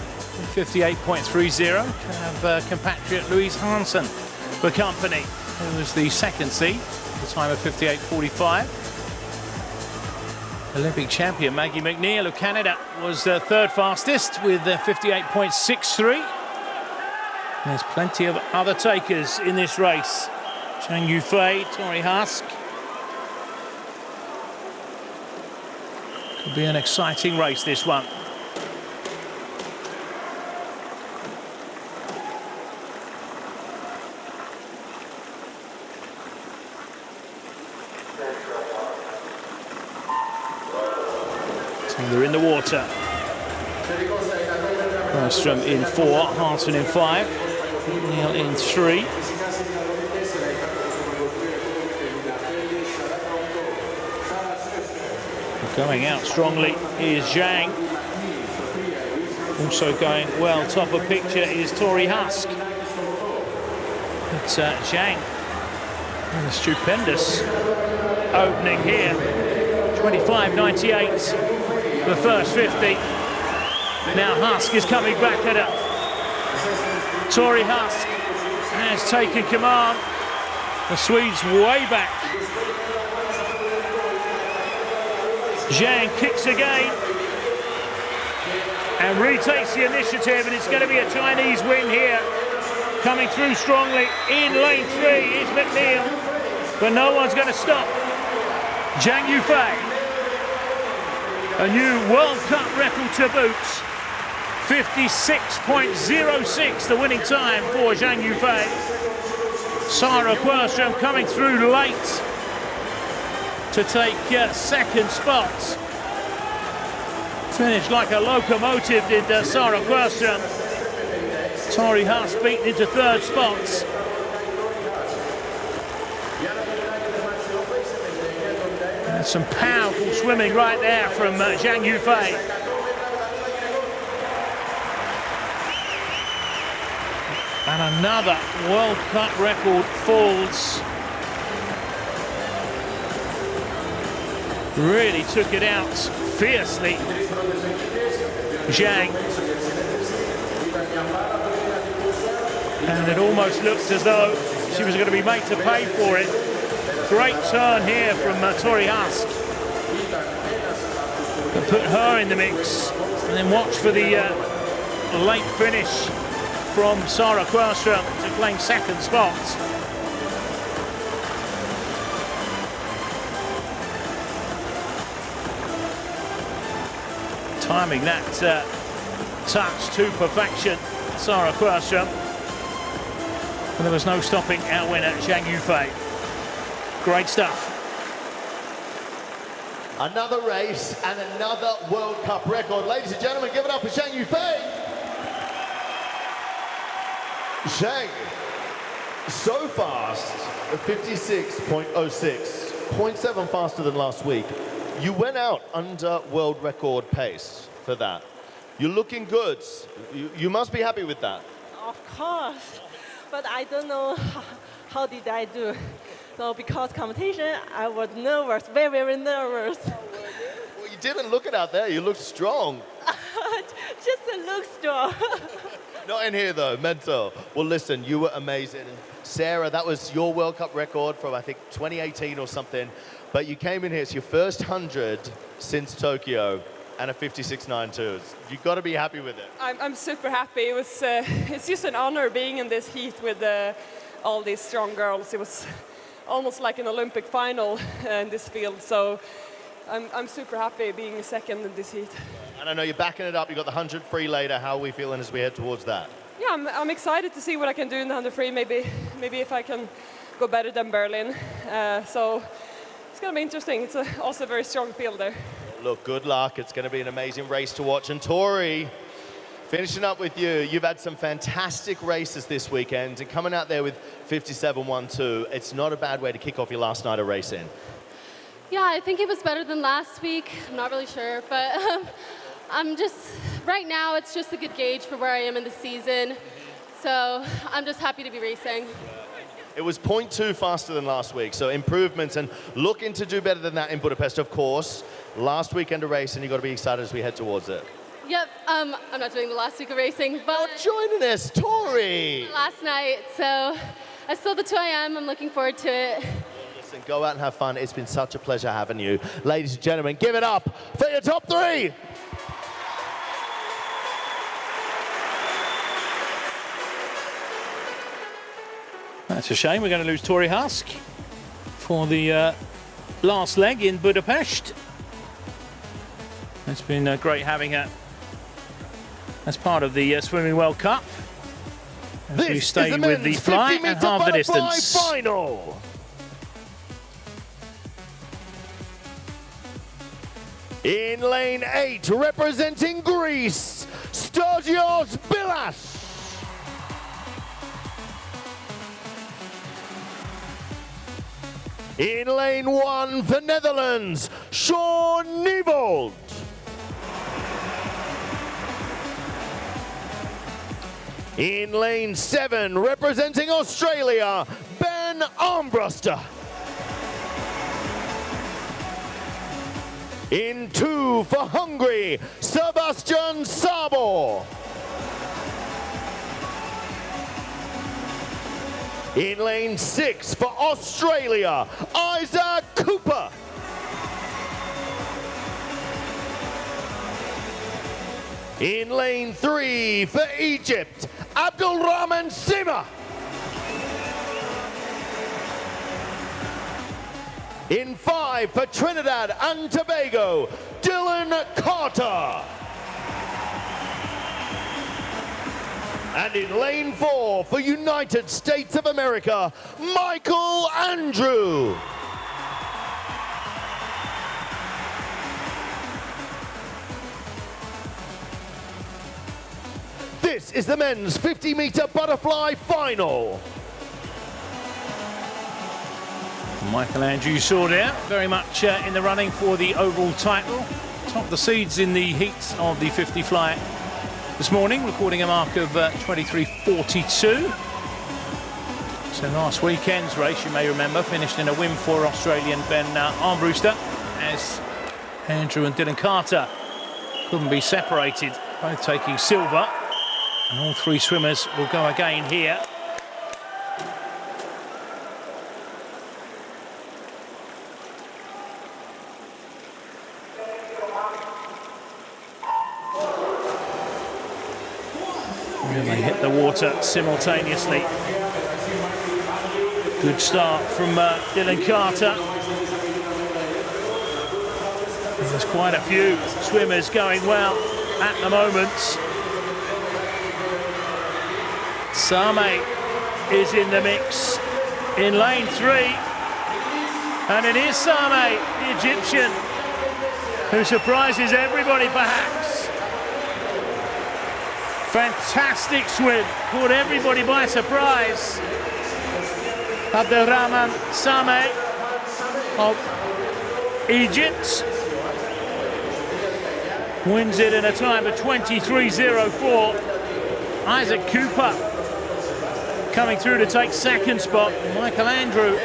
Speaker 6: 58.30. To have compatriot Louise Hansen for company, who was the second seed, the time of 58.45. Olympic champion Maggie McNeil of Canada was third fastest with 58.63. There's plenty of other takers in this race. Zhang Yufei, Tori Husk. Could be an exciting race, this one. Taylor in the water. Bergström in 4, Hansen in 5, Neil in 3. Going out strongly is Zhang. Also going well, top of picture is Tori Husk. It's Zhang. And a stupendous opening here. 25.98, the first 50. Now Husk is coming back at her. Tori Husk has taken command. The Swedes way back. Zhang kicks again and retakes the initiative, and it's going to be a Chinese win here. Coming through strongly in lane 3 is McNeil, but no one's going to stop Zhang Yufei. A new World Cup record to boot. 56.06 the winning time for Zhang Yufei. Sara Bergström coming through late to take second spot. Finished like a locomotive, did Sara Bergström. Tori Husk beaten into third spots. And some powerful swimming right there from Zhang Yufei. And another World Cup record falls. Really took it out fiercely. Zhang. And it almost looked as though she was going to be made to pay for it. Great turn here from Tori Husk. And put her in the mix. And then watch for the late finish from Sara Bergström to claim second spot. Timing that touch to perfection, Sara Bergström. And there was no stopping our winner, Zhang Yufei. Great stuff.
Speaker 1: Another race and another World Cup record. Ladies and gentlemen, give it up for Zhang Yufei. Zhang, so fast, 56.06, 0.7 faster than last week. You went out under world record pace for that. You're looking good. You must be happy with that.
Speaker 12: Of course, but I don't know how did I do. So because competition, I was nervous, very, very nervous.
Speaker 1: Well, you didn't look it out there. You looked strong.
Speaker 12: Just to look strong.
Speaker 1: Not in here, though, mental. Well, listen, you were amazing. Sarah, that was your World Cup record from, I think, 2018 or something. But you came in here, it's your first 100 since Tokyo, and a 56.92. You've got to be happy with it.
Speaker 13: I'm super happy. It was, it's just an honor being in this heat with all these strong girls. It was almost like an Olympic final in this field. So I'm super happy being second in this heat.
Speaker 1: And I know you're backing it up. You've got the 100 free later. How are we feeling as we head towards that?
Speaker 13: Yeah, I'm excited to see what I can do in the 100 free. Maybe if I can go better than Berlin. So it's going to be interesting. It's also a very strong field there.
Speaker 1: Look, good luck. It's going to be an amazing race to watch. And Tori, finishing up with you, you've had some fantastic races this weekend. And coming out there with 57.12, it's not a bad way to kick off your last night of racing.
Speaker 9: Yeah, I think it was better than last week. I'm not really sure, but I'm just, right now, it's just a good gauge for where I am in the season. So I'm just happy to be racing.
Speaker 1: It was 0.2 faster than last week, so improvements and looking to do better than that in Budapest, of course. Last weekend of racing, you've got to be excited as we head towards it.
Speaker 9: Yep, I'm not doing the last week of racing, but
Speaker 1: joining us, Tori!
Speaker 9: Last night, so I still the 2 a.m. I'm looking forward to it.
Speaker 1: Listen, go out and have fun. It's been such a pleasure having you. Ladies and gentlemen, give it up for your top three!
Speaker 6: That's a shame. We're going to lose Tori Husk for the last leg in Budapest. It's been great having her as part of the Swimming World Cup. As we stay with the fly and half the distance.
Speaker 1: Final. In lane 8, representing Greece, Stodios Bilas. In lane 1 for Netherlands, Sean Nievold. In lane 7, representing Australia, Ben Armbruster. In 2 for Hungary, Sebastian Sabo. In lane 6 for Australia, Isaac Cooper. In lane 3 for Egypt, Abdulrahman Sima. In 5 for Trinidad and Tobago, Dylan Carter. And in lane 4 for United States of America, Michael Andrew. This is the men's 50-meter butterfly final.
Speaker 6: Michael Andrew saw there, very much in the running for the overall title. Topped the seeds in the heats of the 50 fly this morning, recording a mark of 23.42. So last weekend's race, you may remember, finished in a win for Australian Ben Armbruster, as Andrew and Dylan Carter couldn't be separated, both taking silver. And all three swimmers will go again here. And they hit the water simultaneously. Good start from Dylan Carter. There's quite a few swimmers going well at the moment. Same is in the mix in lane 3. And it is Same, the Egyptian, who surprises everybody perhaps. Fantastic swim, caught everybody by surprise. Abdelrahman Same of Egypt wins it in a time of 23.04. Isaac Cooper coming through to take second spot. Michael Andrew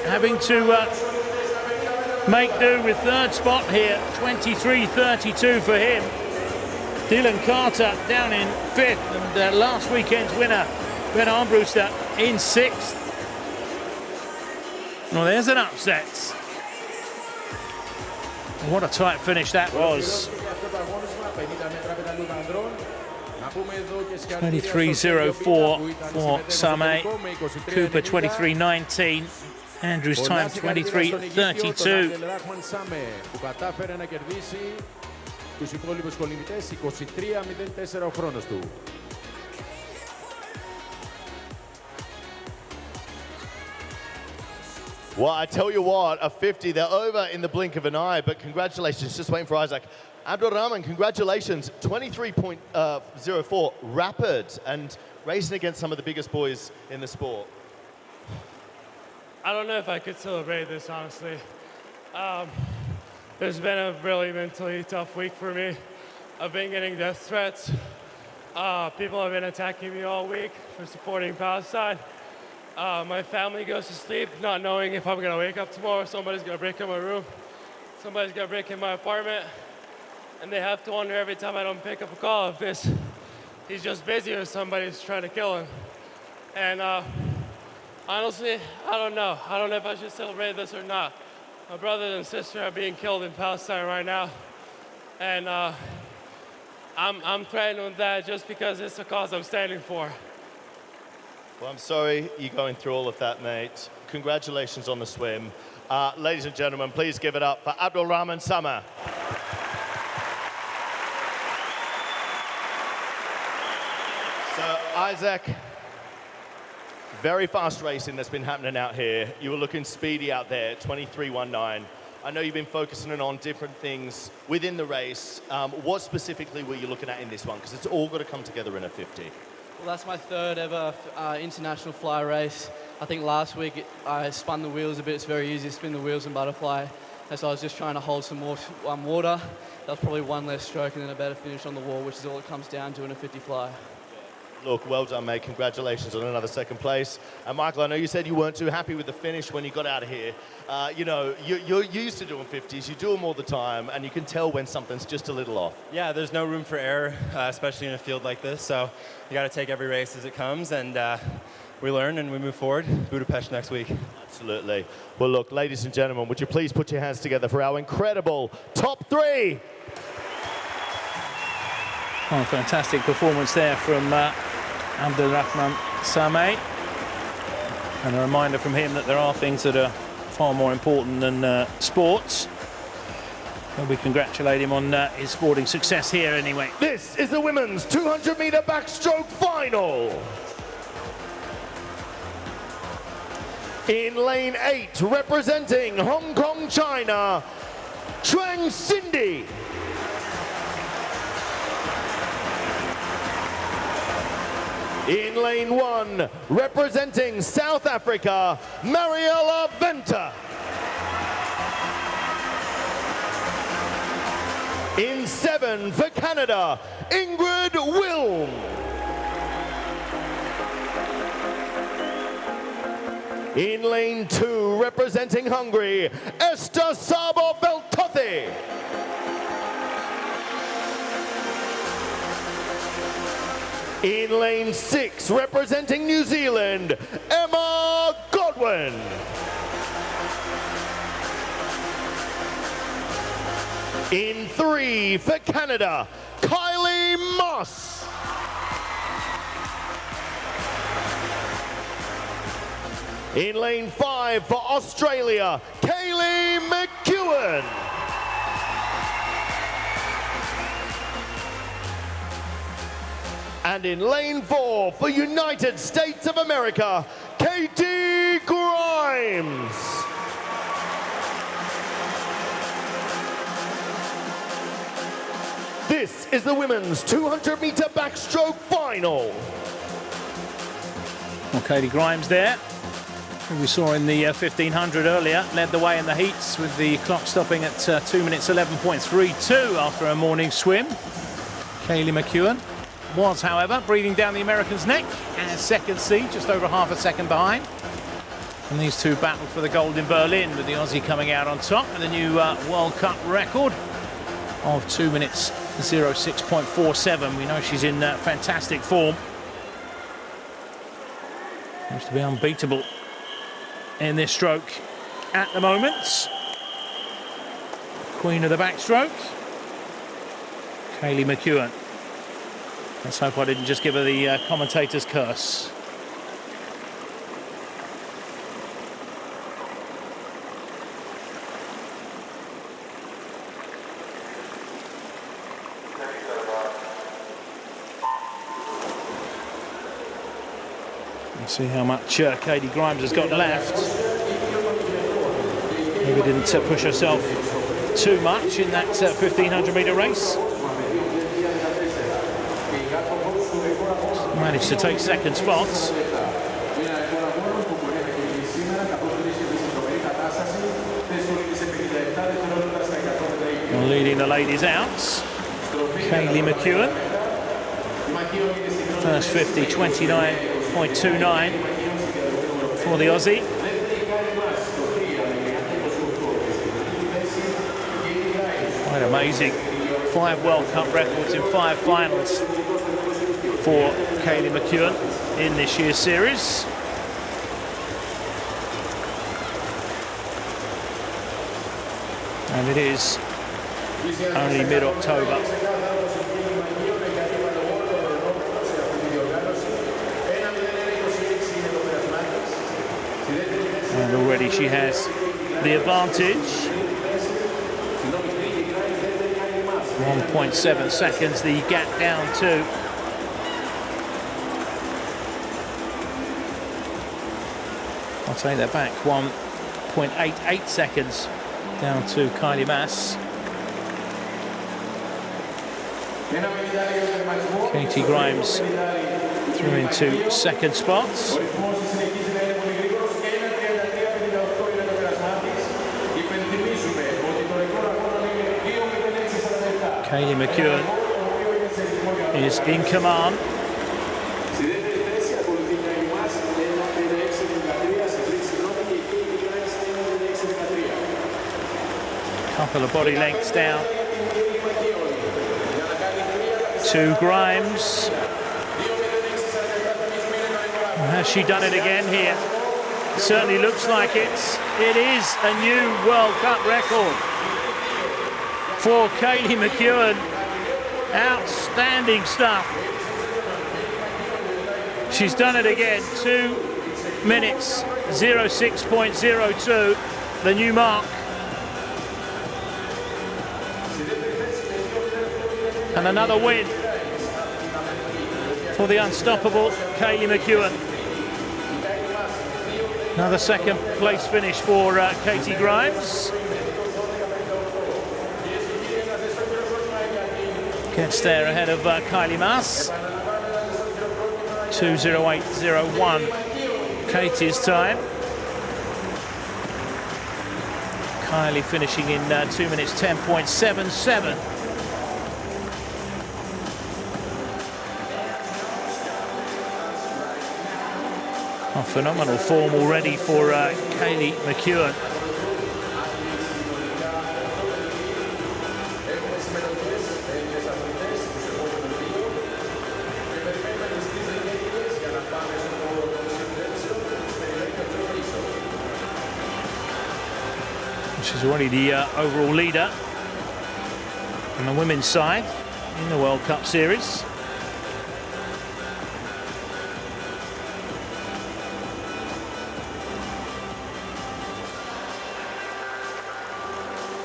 Speaker 6: having to make do with third spot here. 23.32 for him. Dylan Carter down in 5th, and last weekend's winner, Ben Armbruster, in 6th. Well, there's an upset. What a tight finish that was. 23.04 for Same. Cooper 23.19. Andrew's time 23.32.
Speaker 4: Τους υπόλοιπους κολυμβητές 23.04 ο χρόνος του.
Speaker 1: Well, I tell you what, a 50, they're over in the blink of an eye, but congratulations, just waiting for Isaac. Abdulrahman, congratulations, 23.04, rapid, and racing against some of the biggest boys in the sport.
Speaker 8: I don't know if I could celebrate this, honestly. It's been a really mentally tough week for me. I've been getting death threats. People have been attacking me all week for supporting Palestine. My family goes to sleep not knowing if I'm gonna wake up tomorrow. Somebody's gonna break in my room. Somebody's gonna break in my apartment. And they have to wonder every time I don't pick up a call if he's just busy or somebody's trying to kill him. And honestly, I don't know. I don't know if I should celebrate this or not. My brothers and sister are being killed in Palestine right now. And I'm threatened with that just because it's a cause I'm standing for.
Speaker 1: Well, I'm sorry you're going through all of that, mate. Congratulations on the swim. Ladies and gentlemen, please give it up for Abdulrahman Same. So, Isaac, very fast racing that's been happening out here. You were looking speedy out there, 23.19. I know you've been focusing on different things within the race. What specifically were you looking at in this one? Because it's all got to come together in a 50.
Speaker 14: Well, that's my third ever international fly race. I think last week I spun the wheels a bit. It's very easy to spin the wheels in butterfly. And so I was just trying to hold some more water. That was probably one less stroke and then a better finish on the wall, which is all it comes down to in a 50 fly.
Speaker 1: Look, well done, mate. Congratulations on another second place. And Michael, I know you said you weren't too happy with the finish when you got out of here. You know, you're used to doing 50s. You do them all the time, and you can tell when something's just a little off.
Speaker 15: Yeah, there's no room for error, especially in a field like this. So you got to take every race as it comes, and we learn and we move forward. Budapest next week.
Speaker 1: Absolutely. Well, look, ladies and gentlemen, would you please put your hands together for our incredible top three?
Speaker 6: Oh, fantastic performance there from Abdelrahman Sameh. And a reminder from him that there are things that are far more important than sports. And we congratulate him on his sporting success here anyway.
Speaker 1: This is the women's 200-meter backstroke final. In lane 8, representing Hong Kong, China, Chuang Cindy. In lane 1, representing South Africa, Mariella Venter. In 7 for Canada, Ingrid Wilm. In lane 2, representing Hungary, Esther Sabo-Veltothi. In lane 6, representing New Zealand, Emma Godwin. In 3 for Canada, Kylie Moss. In lane 5 for Australia, Kaylee McEwen. And in lane 4 for United States of America, Katie Grimes. This is the women's 200-meter backstroke final.
Speaker 6: Well, Katie Grimes there, who we saw in the 1500 earlier, led the way in the heats with the clock stopping at 2 minutes 11.32 after a morning swim. Kaylee McEwen was, however, breathing down the American's neck as second seed, just over half a second behind. And these two battled for the gold in Berlin, with the Aussie coming out on top with a new World Cup record of 2 minutes 06.47. We know she's in fantastic form. Seems to be unbeatable in this stroke at the moment. Queen of the backstroke, Kaylee McEwen. Let's hope I didn't just give her the commentator's curse. Let's see how much Katie Grimes has got left. Maybe didn't push herself too much in that 1500-meter race. Managed to take second spots. Leading the ladies out, Kaylee McEwen. First 50, 29.29 for the Aussie. Quite amazing. 5 World Cup records in 5 finals for Kaylee McEwen in this year's series. And it is only mid-October. And already she has the advantage. 1.7 seconds, the gap down to. I'll take that back, 1.88 seconds Down to Kylie Mass. Katie Grimes through into second spots. Kaylee McEwen is in command. Couple of body lengths down to Grimes. Has she done it again here? Certainly looks like it. It is a new World Cup record for Kaylee McEwen. Outstanding stuff. She's done it again. 2 minutes 06.02, the new mark. And another win for the unstoppable Kaylee McEwen. Another second place finish for Katie Grimes. Gets there ahead of Kylie Mass. 2:08.01 Katie's time. Kylie finishing in 2 minutes 10.77. Oh, phenomenal form already for Kaylee McEwen. She's already the overall leader on the women's side in the World Cup Series.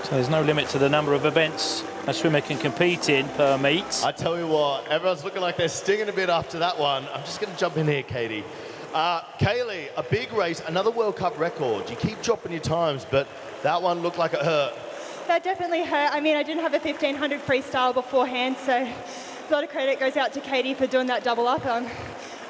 Speaker 6: So there's no limit to the number of events a swimmer can compete in per meet.
Speaker 1: I tell you what, everyone's looking like they're stinging a bit after that one. I'm just going to jump in here, Katie. Kaylee, a big race, another World Cup record. You keep dropping your times, but that one looked like it hurt.
Speaker 16: That definitely hurt. I mean, I didn't have a 1500 freestyle beforehand, so a lot of credit goes out to Katie for doing that double up.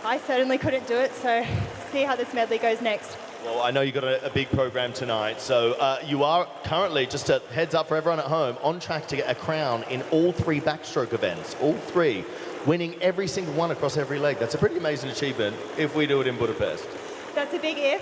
Speaker 16: I certainly couldn't do it, so see how this medley goes next.
Speaker 1: Well, I know you've got a big program tonight, so you are currently, just a heads up for everyone at home, on track to get a crown in all 3 backstroke events, all 3, winning every single one across every leg. That's a pretty amazing achievement if we do it in Budapest.
Speaker 16: That's a big if.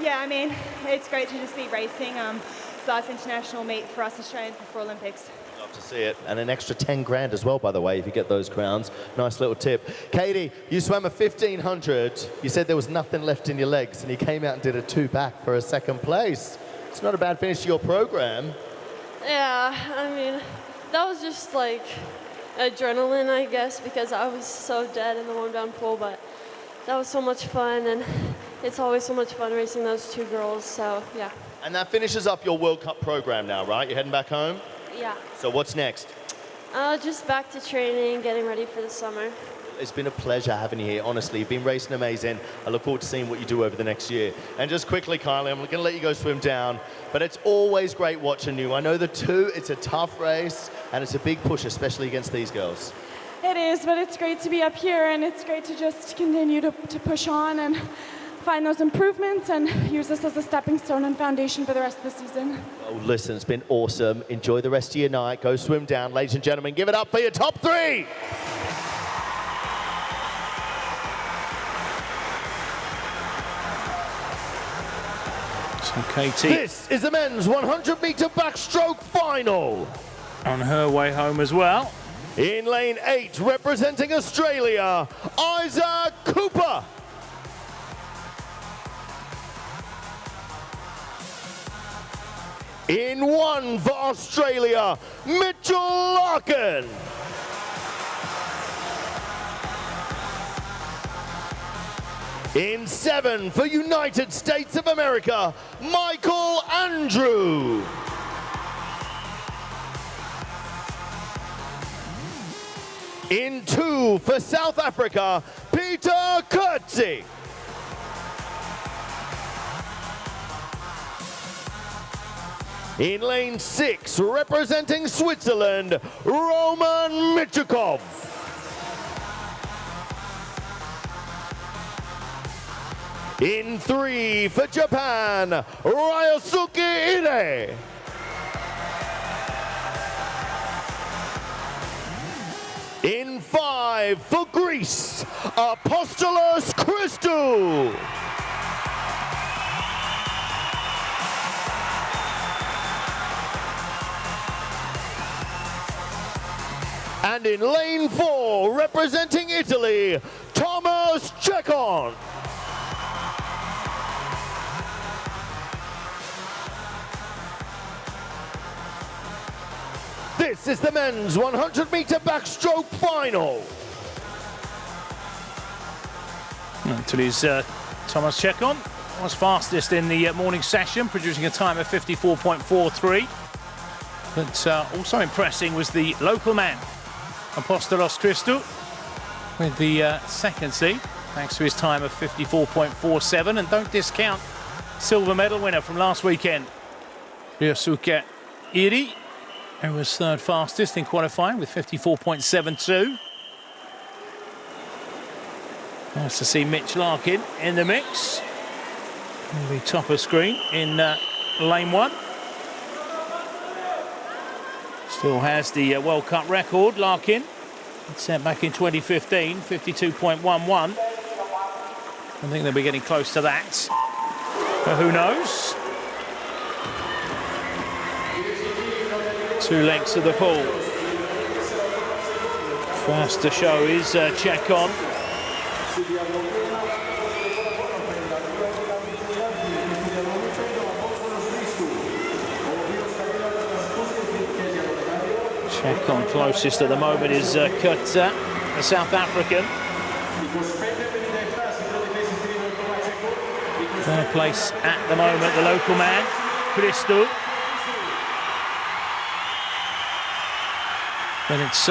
Speaker 16: Yeah, I mean, it's great to just be racing. It's the last international meet for us Australians before Olympics.
Speaker 1: Love to see it. And an extra 10 grand as well, by the way, if you get those crowns. Nice little tip. Katie, you swam a 1500. You said there was nothing left in your legs, and you came out and did a 2 back for a second place. It's not a bad finish to your program.
Speaker 9: Yeah, I mean, that was just like adrenaline, I guess, because I was so dead in the warm-down pool, but that was so much fun, and it's always so much fun racing those 2 girls, so yeah.
Speaker 1: And that finishes up your World Cup program now, right? You're heading back home?
Speaker 9: Yeah.
Speaker 1: So what's next?
Speaker 9: Just back to training, getting ready for the summer.
Speaker 1: It's been a pleasure having you here, honestly. You've been racing amazing. I look forward to seeing what you do over the next year. And just quickly, Kylie, I'm going to let you go swim down, but it's always great watching you. I know the 2, it's a tough race, and it's a big push, especially against these girls.
Speaker 10: It is, but it's great to be up here, and it's great to just continue to push on and find those improvements and use this as a stepping stone and foundation for the rest of the season.
Speaker 1: Oh, listen, it's been awesome. Enjoy the rest of your night. Go swim down. Ladies and gentlemen, give it up for your top 3.
Speaker 6: So Katie,
Speaker 1: this is the men's 100-meter backstroke final.
Speaker 6: On her way home as well.
Speaker 1: In lane 8, representing Australia, Isaac Cooper. In 1 for Australia, Mitchell Larkin. In 7 for United States of America, Michael Andrew. In 2 for South Africa, Peter Kurtzi. In lane 6, representing Switzerland, Roman Michukov. In 3 for Japan, Ryosuke Ide. In 5 for Greece, Apostolos Christou. And in lane 4, representing Italy, Thomas Chekon. This is the men's 100-meter backstroke final.
Speaker 6: Italy's Thomas Chekon was fastest in the morning session, producing a time of 54.43. But also impressing was the local man, Apostolos Christou, with the second seed, thanks to his time of 54.47. And don't discount silver medal winner from last weekend, Ryosuke Ide, who was third fastest in qualifying with 54.72. Nice to see Mitch Larkin in the mix. He'll be top of screen in lane 1. Still has the World Cup record, Larkin. It's set back in 2015, 52.11. I think they'll be getting close to that. But who knows? 2 lengths of the pool. First to show is Chekon. Chekon closest at the moment is Kutza, the South African. Third place at the moment, the local man, Christou. But it's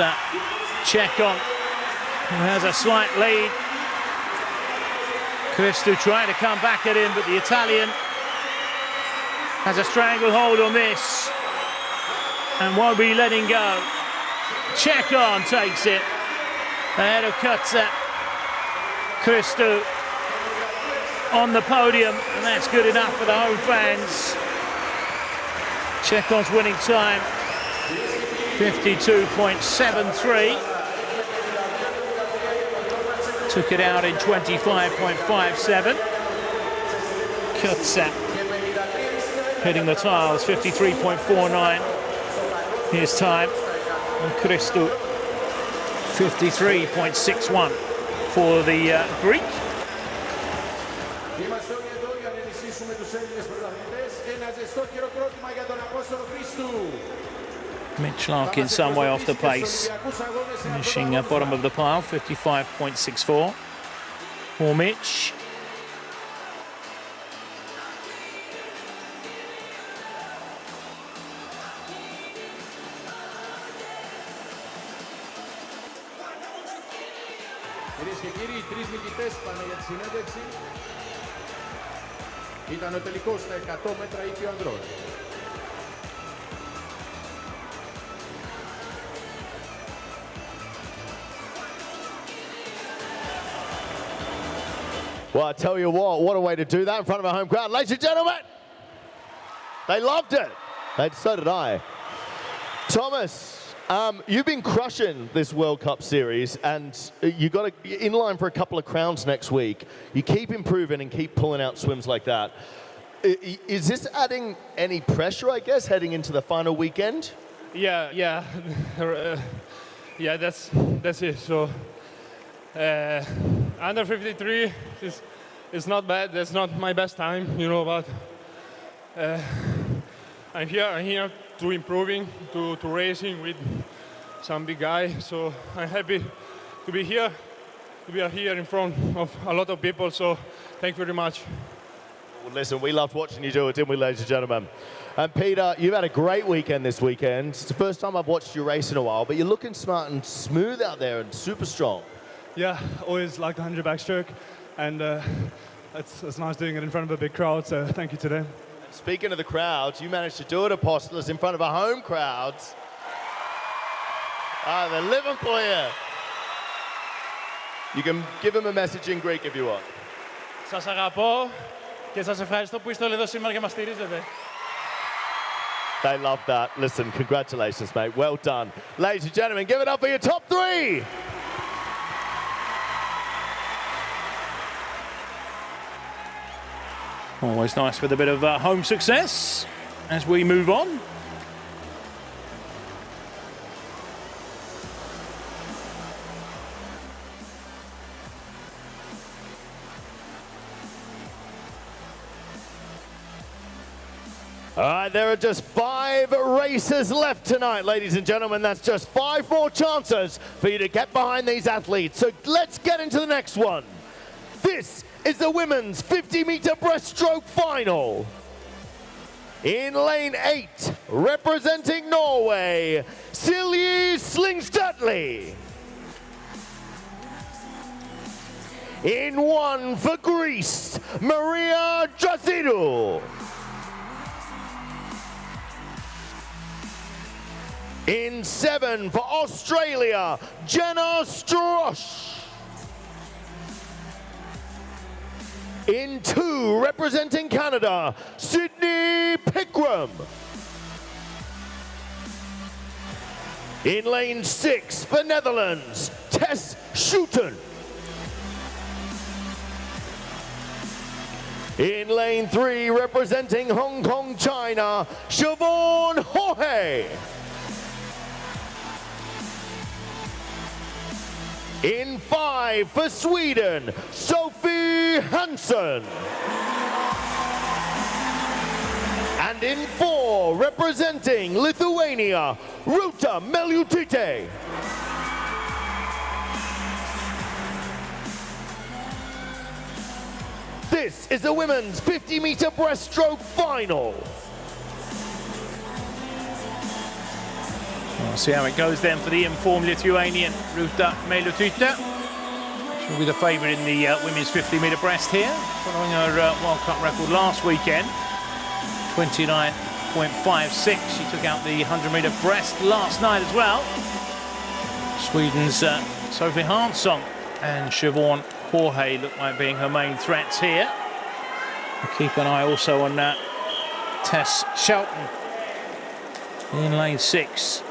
Speaker 6: Chekon who has a slight lead. Christou trying to come back at him, but the Italian has a stranglehold on this and won't be letting go. Chekon takes it ahead of Kutza. Christou on the podium, and that's good enough for the home fans. Chekon's winning time, 52.73. Took it out in 25.57. Kutza hitting the tiles, 53.49. His time. And Christou, 53.61 for the Greek. Mitch Larkin some way off the pace, finishing bottom of the pile, 55.64 for Mitch.
Speaker 4: Κυρίες και κύριοι, οι 3 νικητές πάνε για τη συνέντευξη. Ήταν ο τελικός στα 100 μέτρα ήπιο ανδρών.
Speaker 1: Well, I tell you what a way to do that in front of a home crowd. Ladies and gentlemen, they loved it. So did I. Thomas, you've been crushing this World Cup series, and you got in line for a couple of crowns next week. You keep improving and keep pulling out swims like that. Is this adding any pressure, I guess, heading into the final weekend?
Speaker 8: Yeah, that's it. So under 53 is not bad. That's not my best time, you know, but I'm here to improving, to racing with some big guy. So I'm happy to be here in front of a lot of people. So thank you very much.
Speaker 1: Well, listen, we loved watching you do it, didn't we, ladies and gentlemen? And Peter, you've had a great weekend this weekend. It's the first time I've watched you race in a while, but you're looking smart and smooth out there and super strong.
Speaker 17: Yeah, always like the 100 backstroke, and it's nice doing it in front of a big crowd, so thank you today.
Speaker 1: Speaking of the crowds, you managed to do it, Apostolos, in front of a home crowd. They're living for you. You can give them a message in Greek if you want.
Speaker 8: Σας αγαπώ και σας ευχαριστώ που είστε όλοι εδώ σήμερα και μας στηρίζετε.
Speaker 1: They love that. Listen, congratulations, mate. Well done. Ladies and gentlemen, give it up for your top three.
Speaker 6: Always nice with a bit of home success as we move on.
Speaker 1: All right, there are just 5 races left tonight, ladies and gentlemen. That's just 5 more chances for you to get behind these athletes. So let's get into the next one. This is the women's 50-meter breaststroke final. In lane 8, representing Norway, Silje Slingstadli. In 1 for Greece, Maria Drazidou. In 7 for Australia, Jenna Strosh. In 2, representing Canada, Sydney Pickram. In lane 6 for Netherlands, Tess Schouten. In lane 3, representing Hong Kong, China, Siobhan Jorge. In 5 for Sweden, Sophie Hansen. And in 4, representing Lithuania, Ruta Meliutytė. This is the women's 50-meter breaststroke final.
Speaker 6: We'll see how it goes then for the informed Lithuanian Ruta Meliutytė. She'll be the favourite in the women's 50-metre breast here, following her World Cup record last weekend, 29.56. She took out the 100-metre breast last night as well. Sweden's Sophie Hansson and Siobhan Jorge look like being her main threats here. We'll keep an eye also on Tess Schouten in lane 6.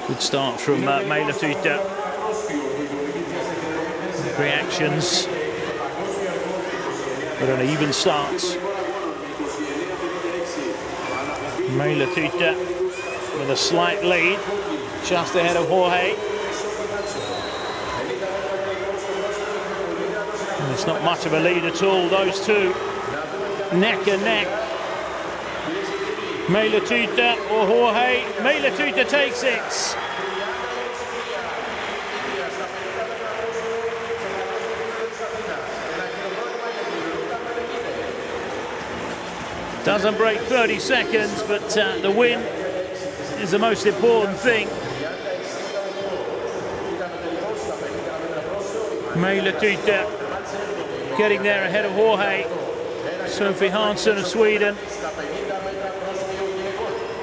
Speaker 6: Good start from Meliutytė. Reactions, but an even start. Meliutytė with a slight lead, just ahead of Jorge. And it's not much of a lead at all, those two neck and neck. Meliutytė or Jorge. Meliutytė takes it. Doesn't break 30 seconds, but the win is the most important thing. Meliutytė getting there ahead of Jorge. Sophie Hansson of Sweden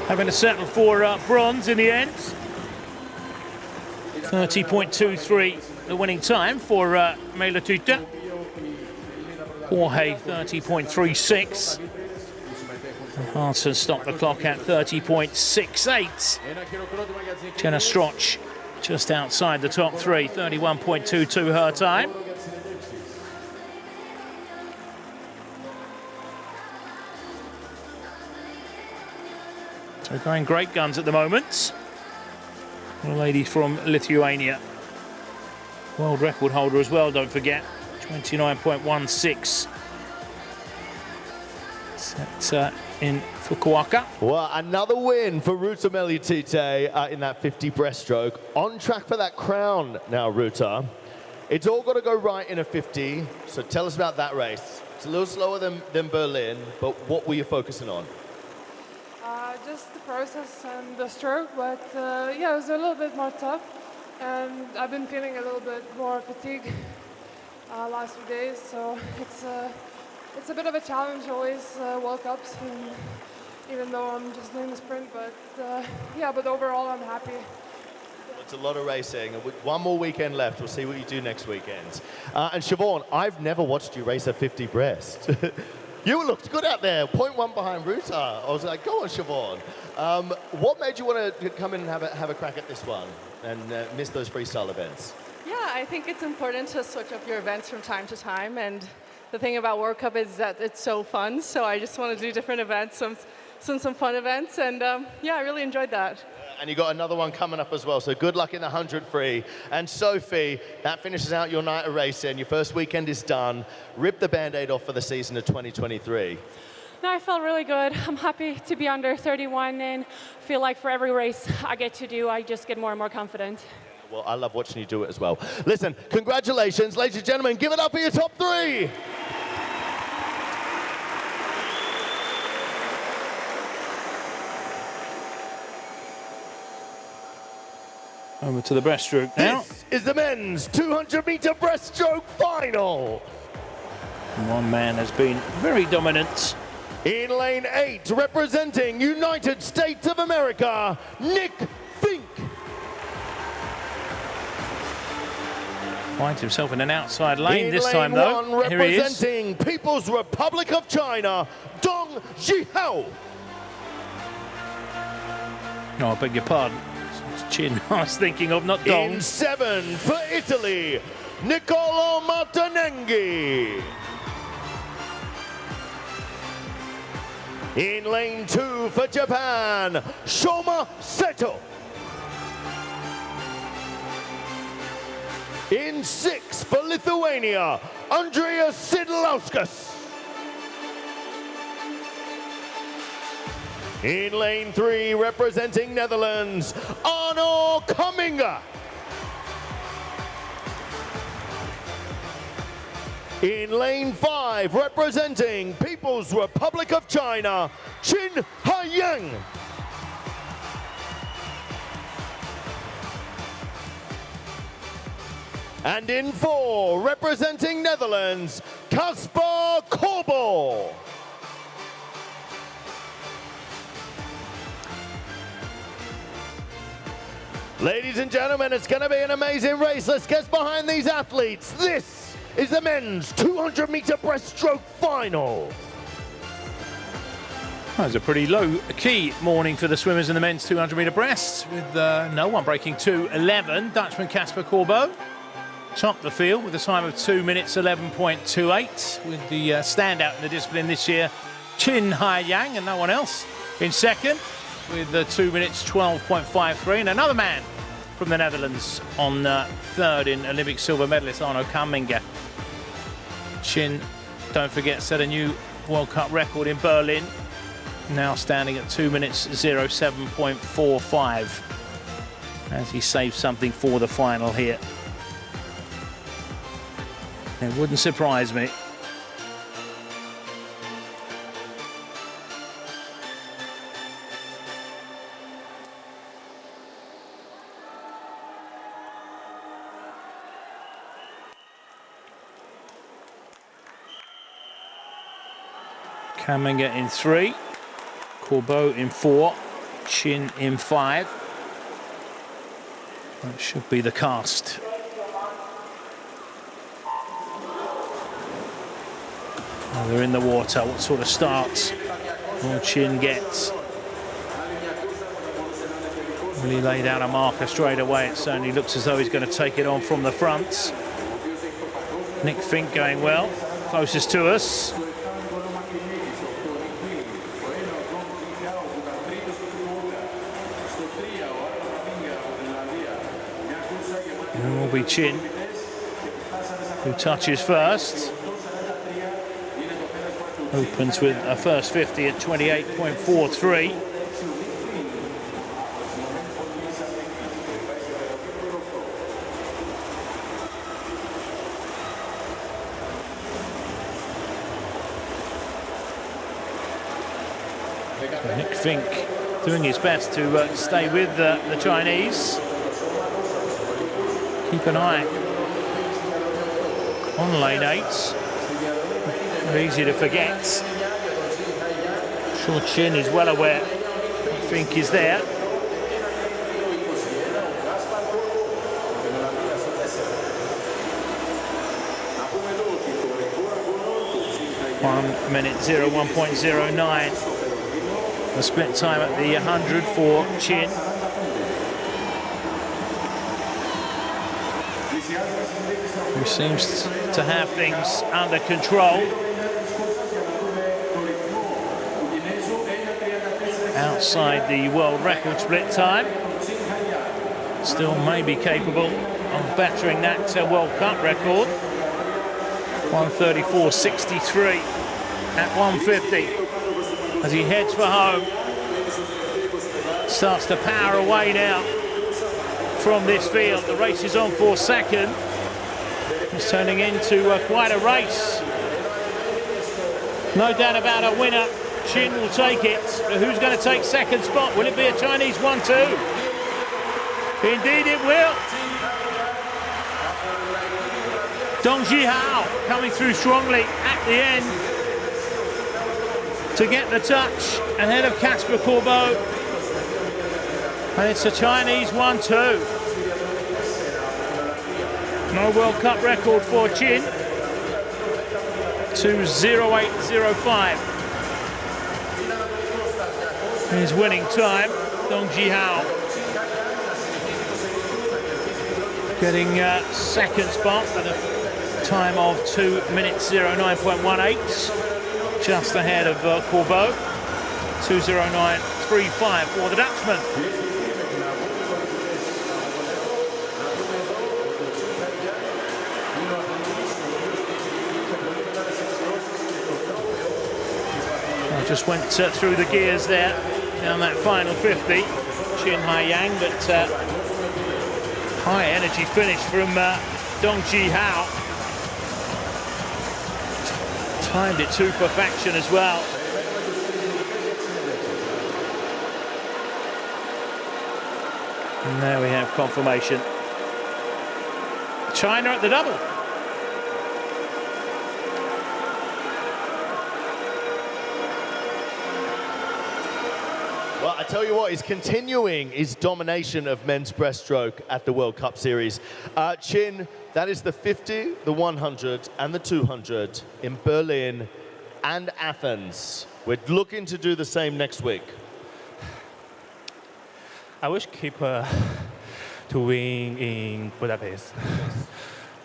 Speaker 6: having to settle for bronze in the end. 30.23 the winning time for Meliutytė. Jorge 30.36. Hansson stopped the clock at 30.68. Jenna Stroch just outside the top 3, 31.22 her time. So going great guns at the moment. The lady from Lithuania. World record holder as well, don't forget. 29.16. Set in Fukuoka.
Speaker 1: Well, another win for Ruta Meliutytė in that 50 breaststroke. On track for that crown now, Ruta. It's all got to go right in a 50, so tell us about that race. It's a little slower than Berlin, but what were you focusing on?
Speaker 18: Just the process and the stroke, but yeah, it was a little bit more tough, and I've been feeling a little bit more fatigue last few days, so it's a bit of a challenge always, World Cups, and even though I'm just doing the sprint, but yeah, but overall I'm happy.
Speaker 1: It's a lot of racing. One more weekend left. We'll see what you do next weekend. And Siobhan, I've never watched you race a 50 breast. You looked good out there, 0.1 behind Ruta. I was like, go on, Siobhan. What made you want to come in and have a crack at this one and miss those freestyle events?
Speaker 19: Yeah, I think it's important to switch up your events from time to time. And the thing about World Cup is that it's so fun. So I just want to do different events, some fun events. And yeah, I really enjoyed that.
Speaker 1: And you got another one coming up as well, so good luck in the 100 free. And Sophie, that finishes out your night of racing. Your first weekend is done. Rip the Band-Aid off for the season of 2023.
Speaker 20: No, I felt really good. I'm happy to be under 31 and feel like for every race I get to do, I just get more and more confident.
Speaker 1: Well, I love watching you do it as well. Listen, congratulations, ladies and gentlemen. Give it up for your top three.
Speaker 6: Over to the breaststroke now.
Speaker 1: This is the men's 200-meter breaststroke final.
Speaker 6: One man has been very dominant.
Speaker 1: In lane 8, representing United States of America, Nick Fink.
Speaker 6: Finds himself in an outside lane
Speaker 1: in
Speaker 6: this
Speaker 1: lane
Speaker 6: time, though.
Speaker 1: 1,
Speaker 6: Here he is.
Speaker 1: representing People's Republic of China, Dong Zhihao.
Speaker 6: Oh, I beg your pardon. Chin I was thinking of, not Dong.
Speaker 1: In 7 for Italy, Niccolo Martinenghi. In lane 2 for Japan, Shoma Seto. In 6 for Lithuania, Andrius Sidlauskas. In lane 3, representing Netherlands, Arno Kamminga. In lane 5, representing People's Republic of China, Qin Haiyang. And in 4, representing Netherlands, Kasper Korbel. Ladies and gentlemen, it's going to be an amazing race. Let's get behind these athletes. This is the men's 200-meter breaststroke final.
Speaker 6: That was a pretty low-key morning for the swimmers in the men's 200-meter breast, with no one breaking 2:11. Dutchman Kasper Korbel topped the field with a time of 2 minutes 11.28, with the standout in the discipline this year, Qin Haiyang, and no one else in second, with 2 minutes 12.53, and another man from the Netherlands on third in Olympic silver medalist Arno Kamminga. Qin, don't forget, set a new World Cup record in Berlin, now standing at 2 minutes 07.45 as he saves something for the final here. It wouldn't surprise me. Kamminga in 3, Korbel in 4, Qin in 5. That should be the cast. Oh, they're in the water. What sort of starts will Qin get? Will he lay down a marker straight away? It certainly looks as though he's going to take it on from the front. Nick Fink going well, closest to us. And it will be Qin who touches first. Opens with a first 50 at 28.43. Nick Fink doing his best to stay with the Chinese. Keep an eye on lane 8. Very easy to forget. Sure Chin is well aware Fink is there. 1 minute 01.09. The split time at the 100 for Chin. Who seems to have things under control. Outside the world record split time. Still may be capable of battering that World Cup record. 134.63 at 150 as he heads for home. Starts to power away now from this field. The race is on for second. It's turning into quite a race. No doubt about a winner. Chin will take it. Who's going to take second spot? Will it be a Chinese 1-2? Indeed it will. Dong Jihao coming through strongly at the end to get the touch ahead of Casper Corbeau. And it's a Chinese 1-2. No World Cup record for Chin. 2:08.05. His winning time, Dong Jihao. Getting second spot at a time of 2 minutes 09.18, just ahead of Corbeau. 2:09.35 for the Dutchman. Just went through the gears there down that final 50. Chin Hai Yang, but high energy finish from Dong Jihao. Timed it to perfection as well. And there we have confirmation. China at the double.
Speaker 1: Well, I tell you what, he's continuing his domination of men's breaststroke at the World Cup Series. Chin, that is the 50, the 100, and the 200 in Berlin and Athens. We're looking to do the same next week.
Speaker 17: I wish keep to win in Budapest.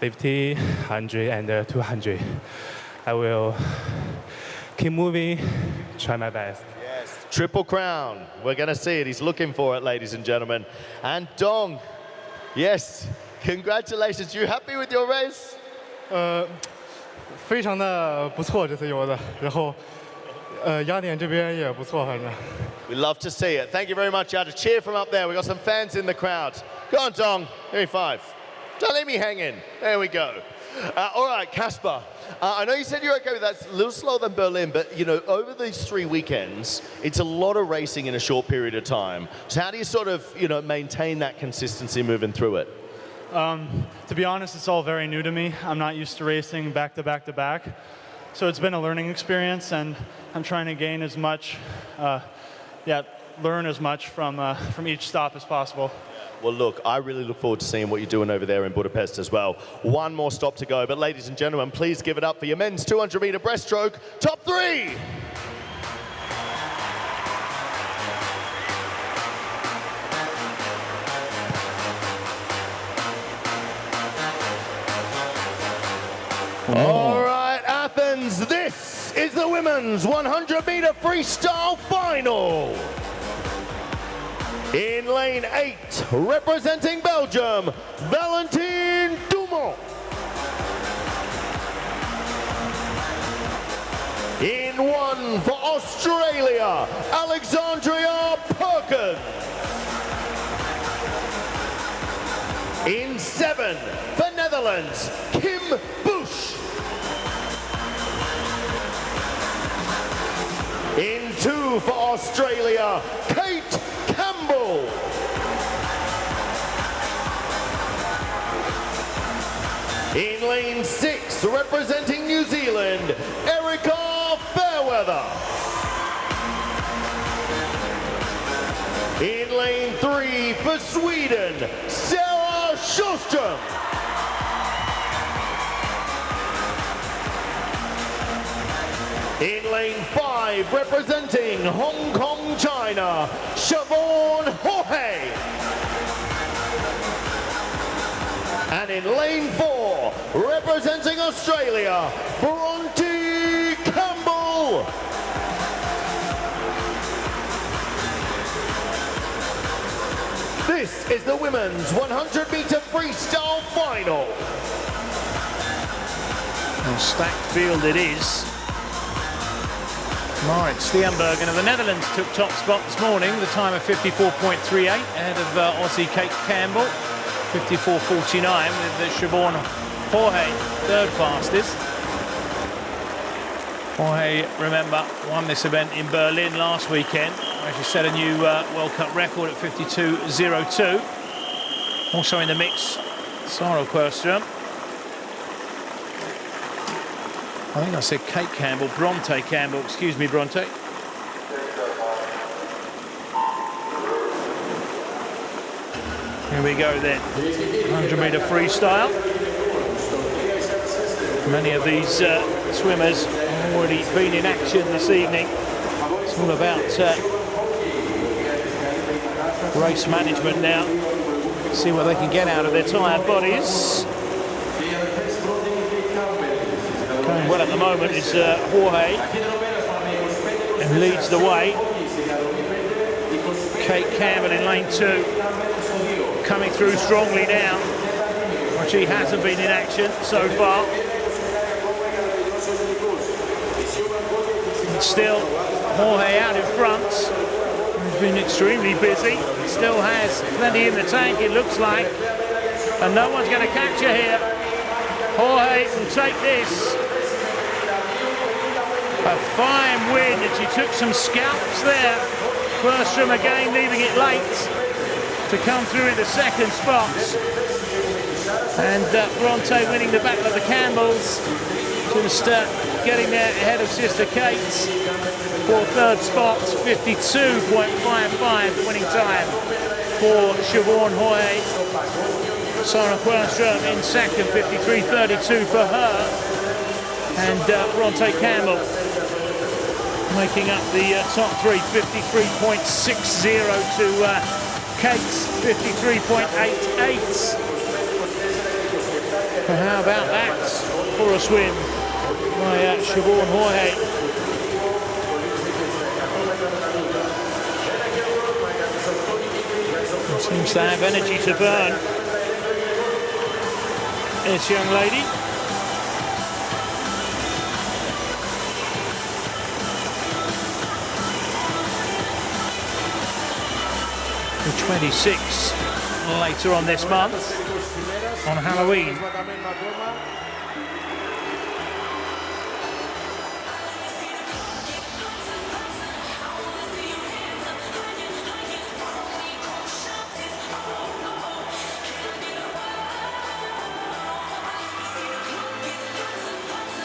Speaker 17: 50, 100, and 200. I will keep moving, try my best.
Speaker 1: Triple crown. We're going to see it. He's looking for it, ladies and gentlemen. And Dong, yes, congratulations. You happy with your race?
Speaker 17: 非常的不错这次游的，然后雅典这边也不错，反正。
Speaker 1: We love to see it. Thank you very much. You had a cheer from up there. We've got some fans in the crowd. Go on, Dong. Give me 5. Don't leave me hanging. There we go. All right, Casper. I know you said you're okay with that. It's a little slower than Berlin, but you know, over these 3 weekends, it's a lot of racing in a short period of time. So how do you sort of, you know, maintain that consistency moving through it?
Speaker 17: To be honest, it's all very new to me. I'm not used to racing back to back to back. So it's been a learning experience, and I'm trying to gain as much, learn as much from each stop as possible.
Speaker 1: Well, look, I really look forward to seeing what you're doing over there in Budapest as well. One more stop to go, but ladies and gentlemen, please give it up for your men's 200-meter breaststroke top 3. All right, Athens, this is the women's 100-meter freestyle final. In lane 8, representing Belgium, Valentine Dumont. In 1 for Australia, Alexandria Perkins. In 7 for Netherlands, Kim Busch. In 2 for Australia, Kate Campbell. In lane 6, representing New Zealand, Erica Fairweather. In lane 3 for Sweden, Sarah Sjöström. In lane 5, representing Hong Kong, China, Siobhan Jorge. And in lane 4, representing Australia, Bronte Campbell. This is the women's 100-meter freestyle final.
Speaker 6: Well, stacked field it is. Marit Steenbergen of the Netherlands took top spot this morning, the time of 54.38, ahead of Aussie Kate Campbell, 54.49, with Siobhan Jorge third fastest. Jorge, remember, won this event in Berlin last weekend, where she set a new World Cup record at 52.02. Also in the mix, Sarah Sjöström. I think I said Kate Campbell, Bronte Campbell, excuse me, Bronte. Here we go then, 100-meter freestyle. Many of these swimmers have already been in action this evening. It's all about race management now. See what they can get out of their tired bodies. Going well at the moment is Jorge, and leads the way. Kate Campbell in lane 2, coming through strongly now. Well, she hasn't been in action so far. And still, Jorge out in front. He's been extremely busy. Still has plenty in the tank, it looks like. And no one's going to catch her here. Jorge will take this. A fine win, and she took some scalps there. Sjöström again leaving it late to come through in the second spot. And Bronte winning the battle of the Campbells. Just getting there ahead of sister Kate for third spot. 52.55 the winning time for Siobhan Jorge. Sarah Sjöström in second, 53.32 for her. And Bronte Campbell making up the top three, 53.60 to Kate's 53.88. But how about that for a swim by Siobhan Jorge? Seems to have energy to burn, this young lady. 26 later on this month, on Halloween.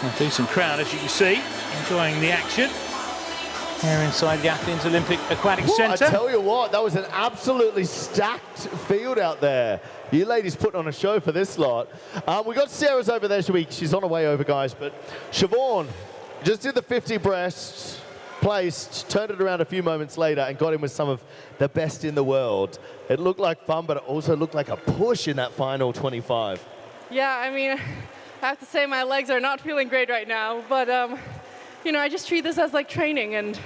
Speaker 6: A decent crowd, as you can see, enjoying the action here inside the Athens Olympic Aquatics Centre.
Speaker 1: I tell you what, that was an absolutely stacked field out there. You ladies putting on a show for this lot. We got Sarah's over there. She's on her way over, guys. But Siobhan just did the 50 breasts, placed, turned it around a few moments later and got in with some of the best in the world. It looked like fun, but it also looked like a push in that final 25.
Speaker 19: Yeah, I mean, I have to say my legs are not feeling great right now, but you know, I just treat this as like training, and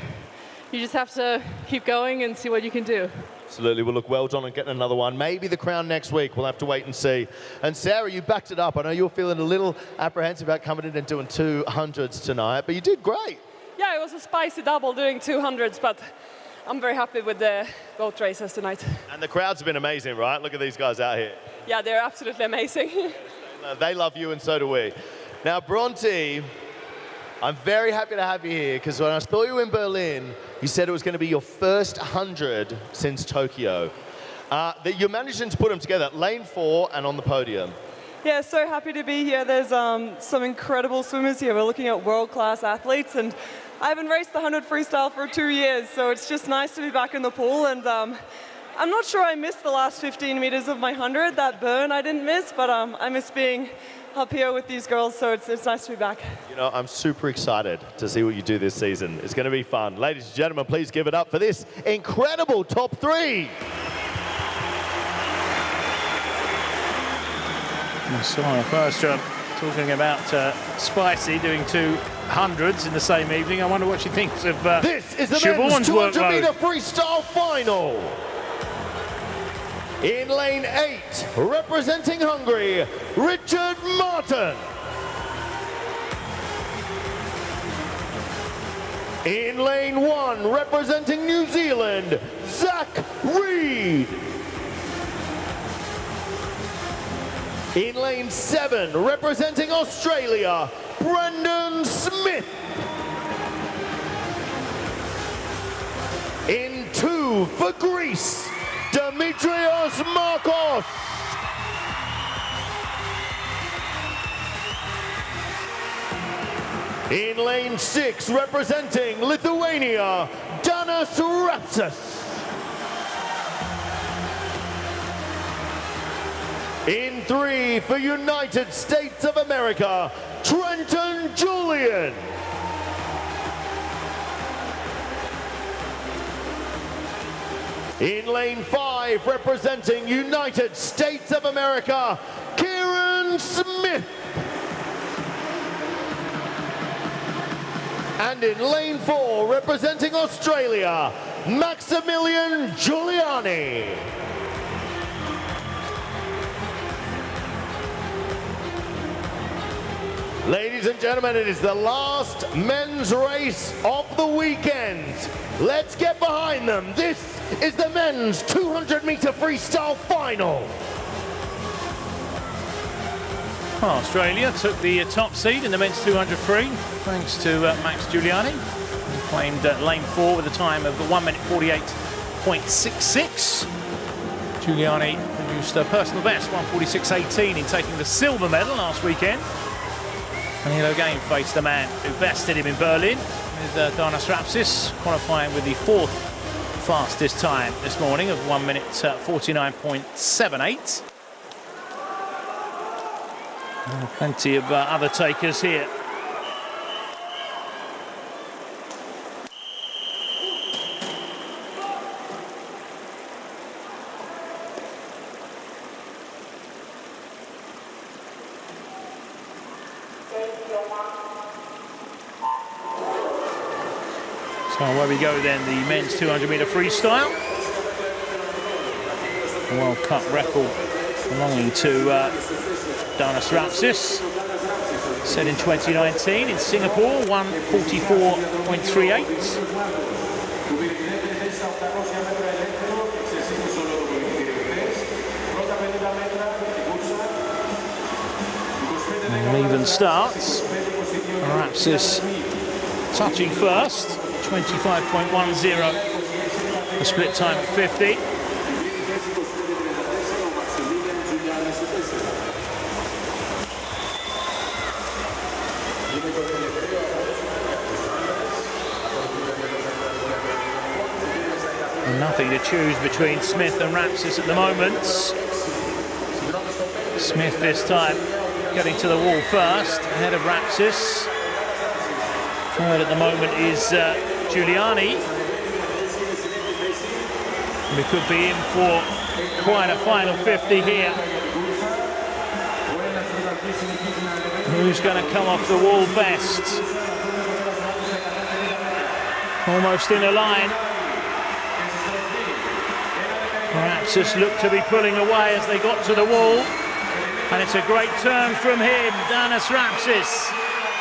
Speaker 19: you just have to keep going and see what you can do.
Speaker 1: Absolutely. Well, look, well done on getting another one. Maybe the crown next week. We'll have to wait and see. And Sarah, you backed it up. I know you were feeling a little apprehensive about coming in and doing 200s tonight, but you did great.
Speaker 13: Yeah, it was a spicy double doing 200s, but I'm very happy with the both races tonight.
Speaker 1: And the crowds have been amazing, right? Look at these guys out here.
Speaker 13: Yeah, they're absolutely amazing.
Speaker 1: They love you and so do we. Now, Bronte, I'm very happy to have you here because when I saw you in Berlin, you said it was going to be your first 100 since Tokyo. That you're managing to put them together, lane 4 and on the podium.
Speaker 13: Yeah, so happy to be here. There's some incredible swimmers here. We're looking at world-class athletes, and I haven't raced the 100 freestyle for 2 years, so it's just nice to be back in the pool. And I'm not sure I missed the last 15 meters of my 100. That burn I didn't miss, but I miss being up here with these girls, so it's nice to be back.
Speaker 1: You know, I'm super excited to see what you do this season. It's going to be fun. Ladies and gentlemen, please give it up for this incredible top 3.
Speaker 6: So first talking about Spicy doing 2 hundreds in the same evening. I wonder what she thinks of
Speaker 1: this is the
Speaker 6: Siobhan's
Speaker 1: men's 200-meter
Speaker 6: workload.
Speaker 1: freestyle final. In lane 8, representing Hungary, Richard Martin. In lane 1, representing New Zealand, Zach Reed. In lane 7, representing Australia, Brendan Smith. In 2, for Greece, Dimitrios Markos. In lane 6, representing Lithuania, Danas Rapsas. In 3, for United States of America, Trenton Julian. In lane 5, representing United States of America, Kieran Smith. And in lane 4, representing Australia, Maximilian Giuliani. Ladies and gentlemen, it is the last men's race of the weekend. Let's get behind them. This is the men's 200-meter freestyle final.
Speaker 6: Well, Australia took the top seed in the men's 200 free, thanks to Max Giuliani. He claimed lane 4 with a time of 1 minute 48.66. Giuliani produced a personal best, 146.18, in taking the silver medal last weekend. And he'll again face the man who bested him in Berlin, with Danas Rapsas qualifying with the 4th fastest time this morning of 1 minute 49.78. Plenty of other takers here. So where we go then, the men's 200-meter freestyle. A World Cup record belonging to Danas Rapsas, set in 2019 in Singapore, 1:44.38. Even starts. Rapsas touching first, 25.10. The split time at 50. And nothing to choose between Smith and Rapsas at the moment. Smith this time getting to the wall first, ahead of Rapsas. Third at the moment is Giuliani. We could be in for quite a final 50 here. Who's going to come off the wall best? Almost in a line. Rapsas looked to be pulling away as they got to the wall. And it's a great turn from him, Danas Rapsas,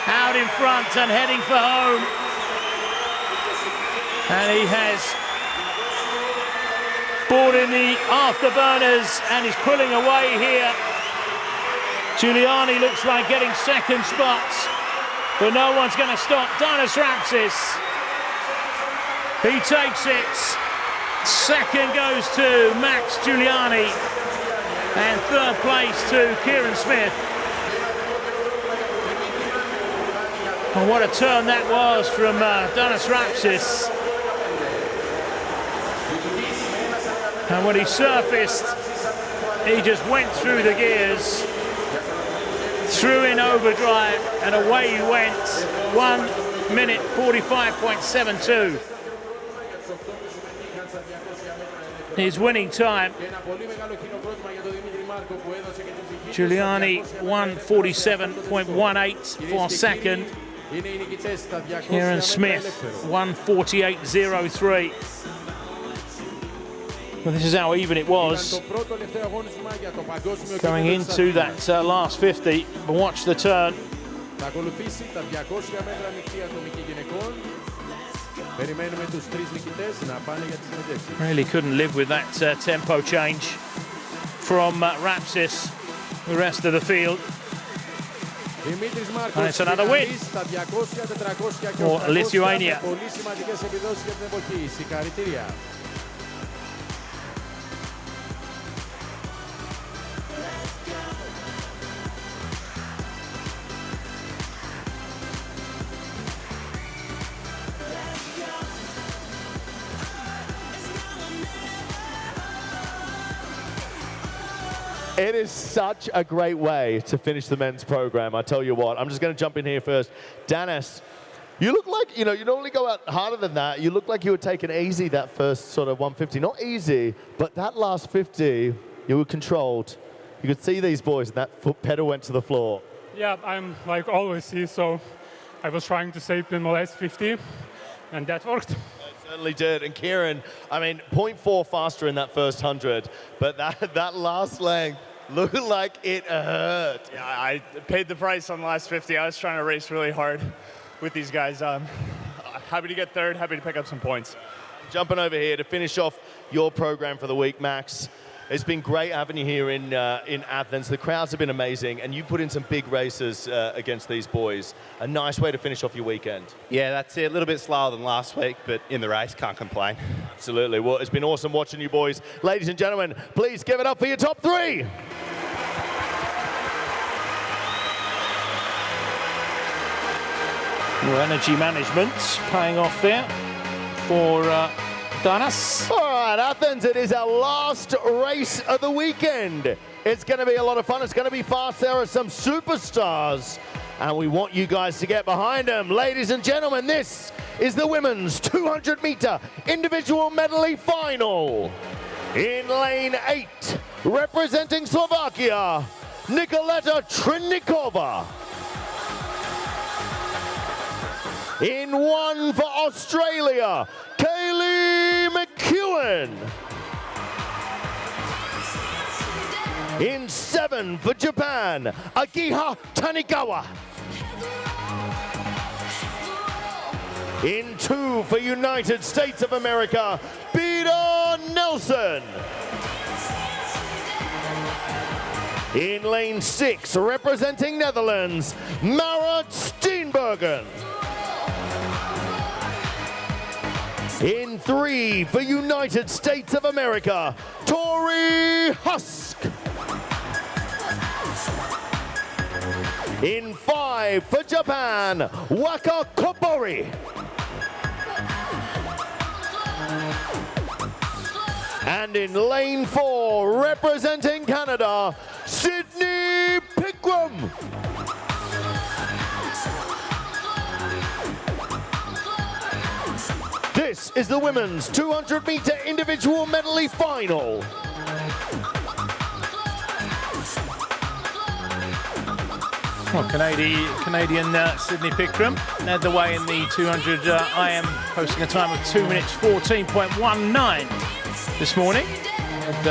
Speaker 6: out in front and heading for home. And he has brought in the afterburners and is pulling away here. Giuliani looks like getting second spots. but no one's going to stop Danas Rapsis. He takes it. Second goes to Max Giuliani, and third place to Kieran Smith. And what a turn that was from Danas Rapsis. And when he surfaced, he just went through the gears, threw in overdrive, and away he went. 1 minute 45.72. His winning time. Giuliani 1:47.18 for second. Kieran Smith 1:48.03. Well, this is how even it was going into that last 50. But watch the turn. Really couldn't live with that tempo change from Rapsis, the rest of the field. And it's another win for Lithuania.
Speaker 1: It is such a great way to finish the men's program. I tell you what, I'm just going to jump in here first. Danas, you look like, you normally go out harder than that. You look like you were taking easy that first sort of 150. Not easy, but that last 50, you were controlled. You could see these boys, and that foot pedal went to the floor.
Speaker 21: Yeah, I'm like always here, so I was trying to save in my last 50, and that worked.
Speaker 1: Certainly did. And Kieran, I mean, 0.4 faster in that first 100, but that last length looked like it hurt.
Speaker 22: Yeah, I paid the price on the last 50. I was trying to race really hard with these guys. Happy to get third, happy to pick up some points.
Speaker 1: Jumping over here to finish off your program for the week, Max. It's been great having you here in Athens. The crowds have been amazing, and you put in some big races against these boys. A nice way to finish off your weekend.
Speaker 23: Yeah, that's it. A little bit slower than last week, but in the race, can't complain.
Speaker 1: Absolutely. Well, it's been awesome watching you boys. Ladies and gentlemen, please give it up for your top three.
Speaker 6: More energy management paying off there for Danas.
Speaker 1: All right, Athens, it is our last race of the weekend. It's going to be a lot of fun. It's going to be fast. There are some superstars, and we want you guys to get behind them. Ladies and gentlemen, this is the women's 200-meter individual medley final. In lane 8, representing Slovakia, Nikoleta Trinnikova. In 1 for Australia, Kaylee McEwen. In 7 for Japan, Agiha Tanikawa. In 2 for United States of America, Peter Nelson. In lane 6, representing Netherlands, Marat Steenbergen. In 3 for United States of America, Tori Husk. In 5 for Japan, Waka Kobori. And in lane 4, representing Canada, Sydney Pigram. This is the women's 200-meter individual medley final.
Speaker 6: Well, Canadian Sydney Pickram led the way in the 200 IM, posting a time of 2 minutes 14.19 this morning. With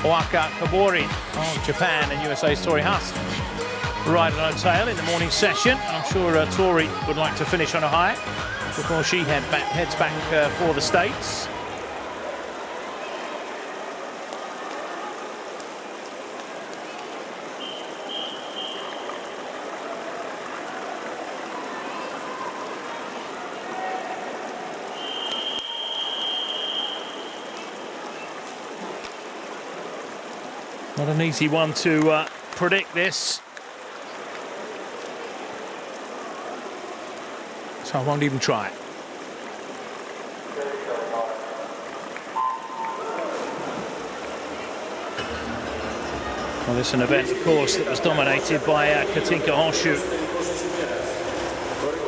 Speaker 6: Waka Kobori of Japan and USA's Tori Husk riding on her tail in the morning session. I'm sure Tori would like to finish on a high before she heads back for the States. Not an easy one to predict this. So I won't even try it. Well, this is an event, of course, that was dominated by Katinka Horseshoe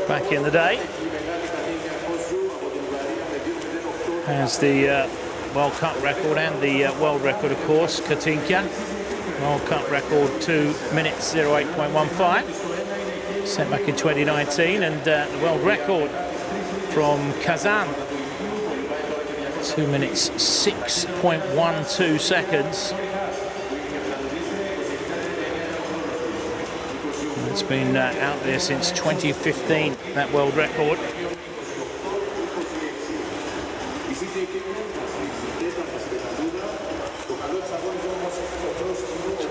Speaker 6: back in the day. Has the World Cup record and the world record, of course, Katinka. World Cup record 2 minutes 08.15, set back in 2019, and the world record from Kazan, 2 minutes 6.12 seconds. It's been out there since 2015, that world record.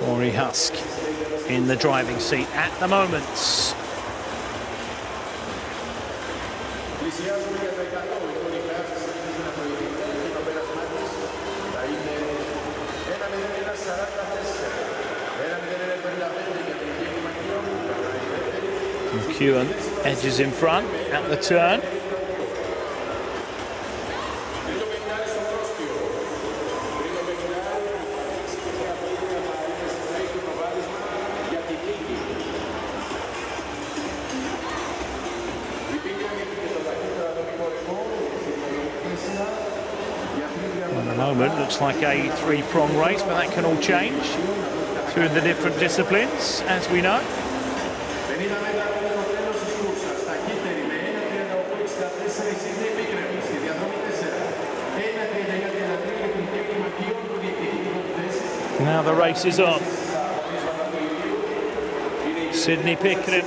Speaker 6: Tori Husk in the driving seat at the moment. McEwen edges in front at the turn. At the moment, looks like a three-prong race, but that can all change through the different disciplines, as we know. Now the race is on. Sydney Pickering.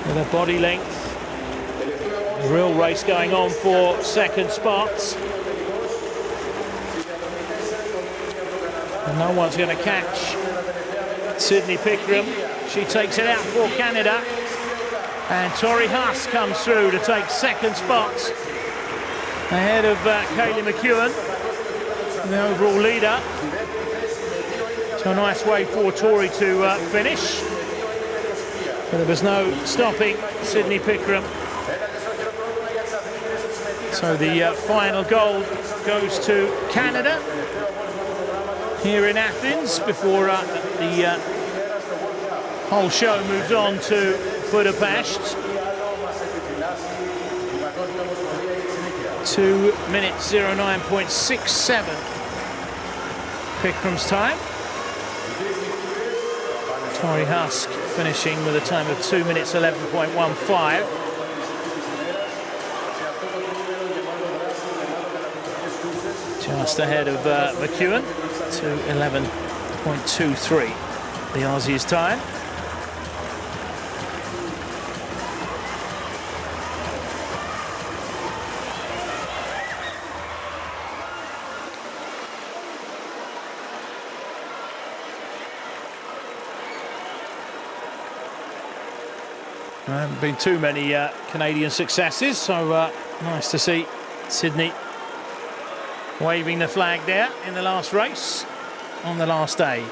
Speaker 6: With a body length. A real race going on for second spots. And no one's going to catch Sydney Pickering. She takes it out for Canada. And Tori Husk comes through to take second spots, ahead of Kaylee McEwen, the overall leader. So a nice way for Tori to finish. But there was no stopping Sydney Pickering. So the final gold goes to Canada here in Athens before the whole show moves on to Budapest. 2 minutes 09.67 Pickering's time. Tori Husk finishing with a time of 2 minutes 11.15. Just ahead of McEwen to 11.23 the Aussies' time. There haven't been too many Canadian successes, so nice to see Sydney waving the flag there in the last race on the last day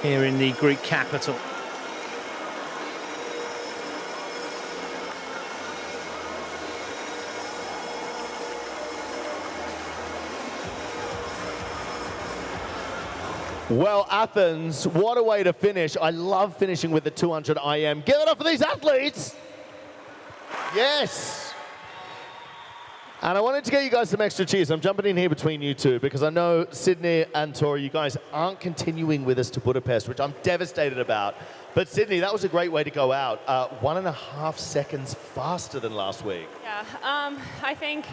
Speaker 6: here in the Greek capital.
Speaker 1: Well, Athens, what a way to finish. I love finishing with the 200 IM. Give it up for these athletes. Yes. And I wanted to get you guys some extra cheers. I'm jumping in here between you two because I know Sydney and Tori, you guys aren't continuing with us to Budapest, which I'm devastated about. But Sydney, that was a great way to go out. 1.5 seconds faster than last week.
Speaker 11: Yeah, I think,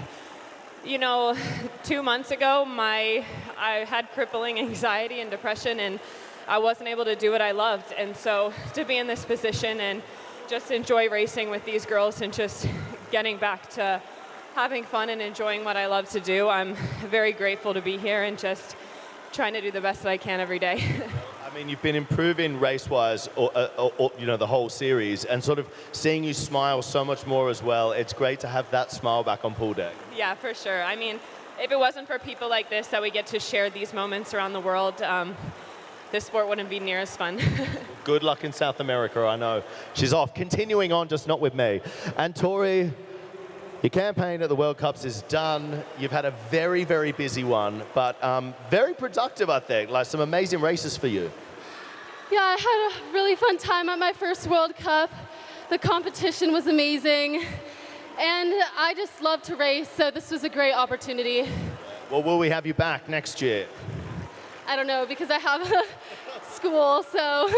Speaker 11: you know, 2 months ago, I had crippling anxiety and depression, and I wasn't able to do what I loved. And so to be in this position and just enjoy racing with these girls and just getting back to having fun and enjoying what I love to do, I'm very grateful to be here and just trying to do the best that I can every day.
Speaker 1: I mean, you've been improving race-wise, you know, the whole series, and sort of seeing you smile so much more as well. It's great to have that smile back on pool deck.
Speaker 11: Yeah, for sure. I mean,
Speaker 2: if it wasn't for people like this that we get to share these moments around the world, this sport wouldn't be near as fun.
Speaker 1: Good luck in South America, I know. She's off. Continuing on, just not with me. And Tori, your campaign at the World Cups is done. You've had a very, very busy one, but very productive, I think. Like some amazing races for you.
Speaker 9: Yeah, I had a really fun time at my first World Cup. The competition was amazing, and I just love to race, so this was a great opportunity.
Speaker 1: Well, will we have you back next year?
Speaker 9: I don't know, because I have school, so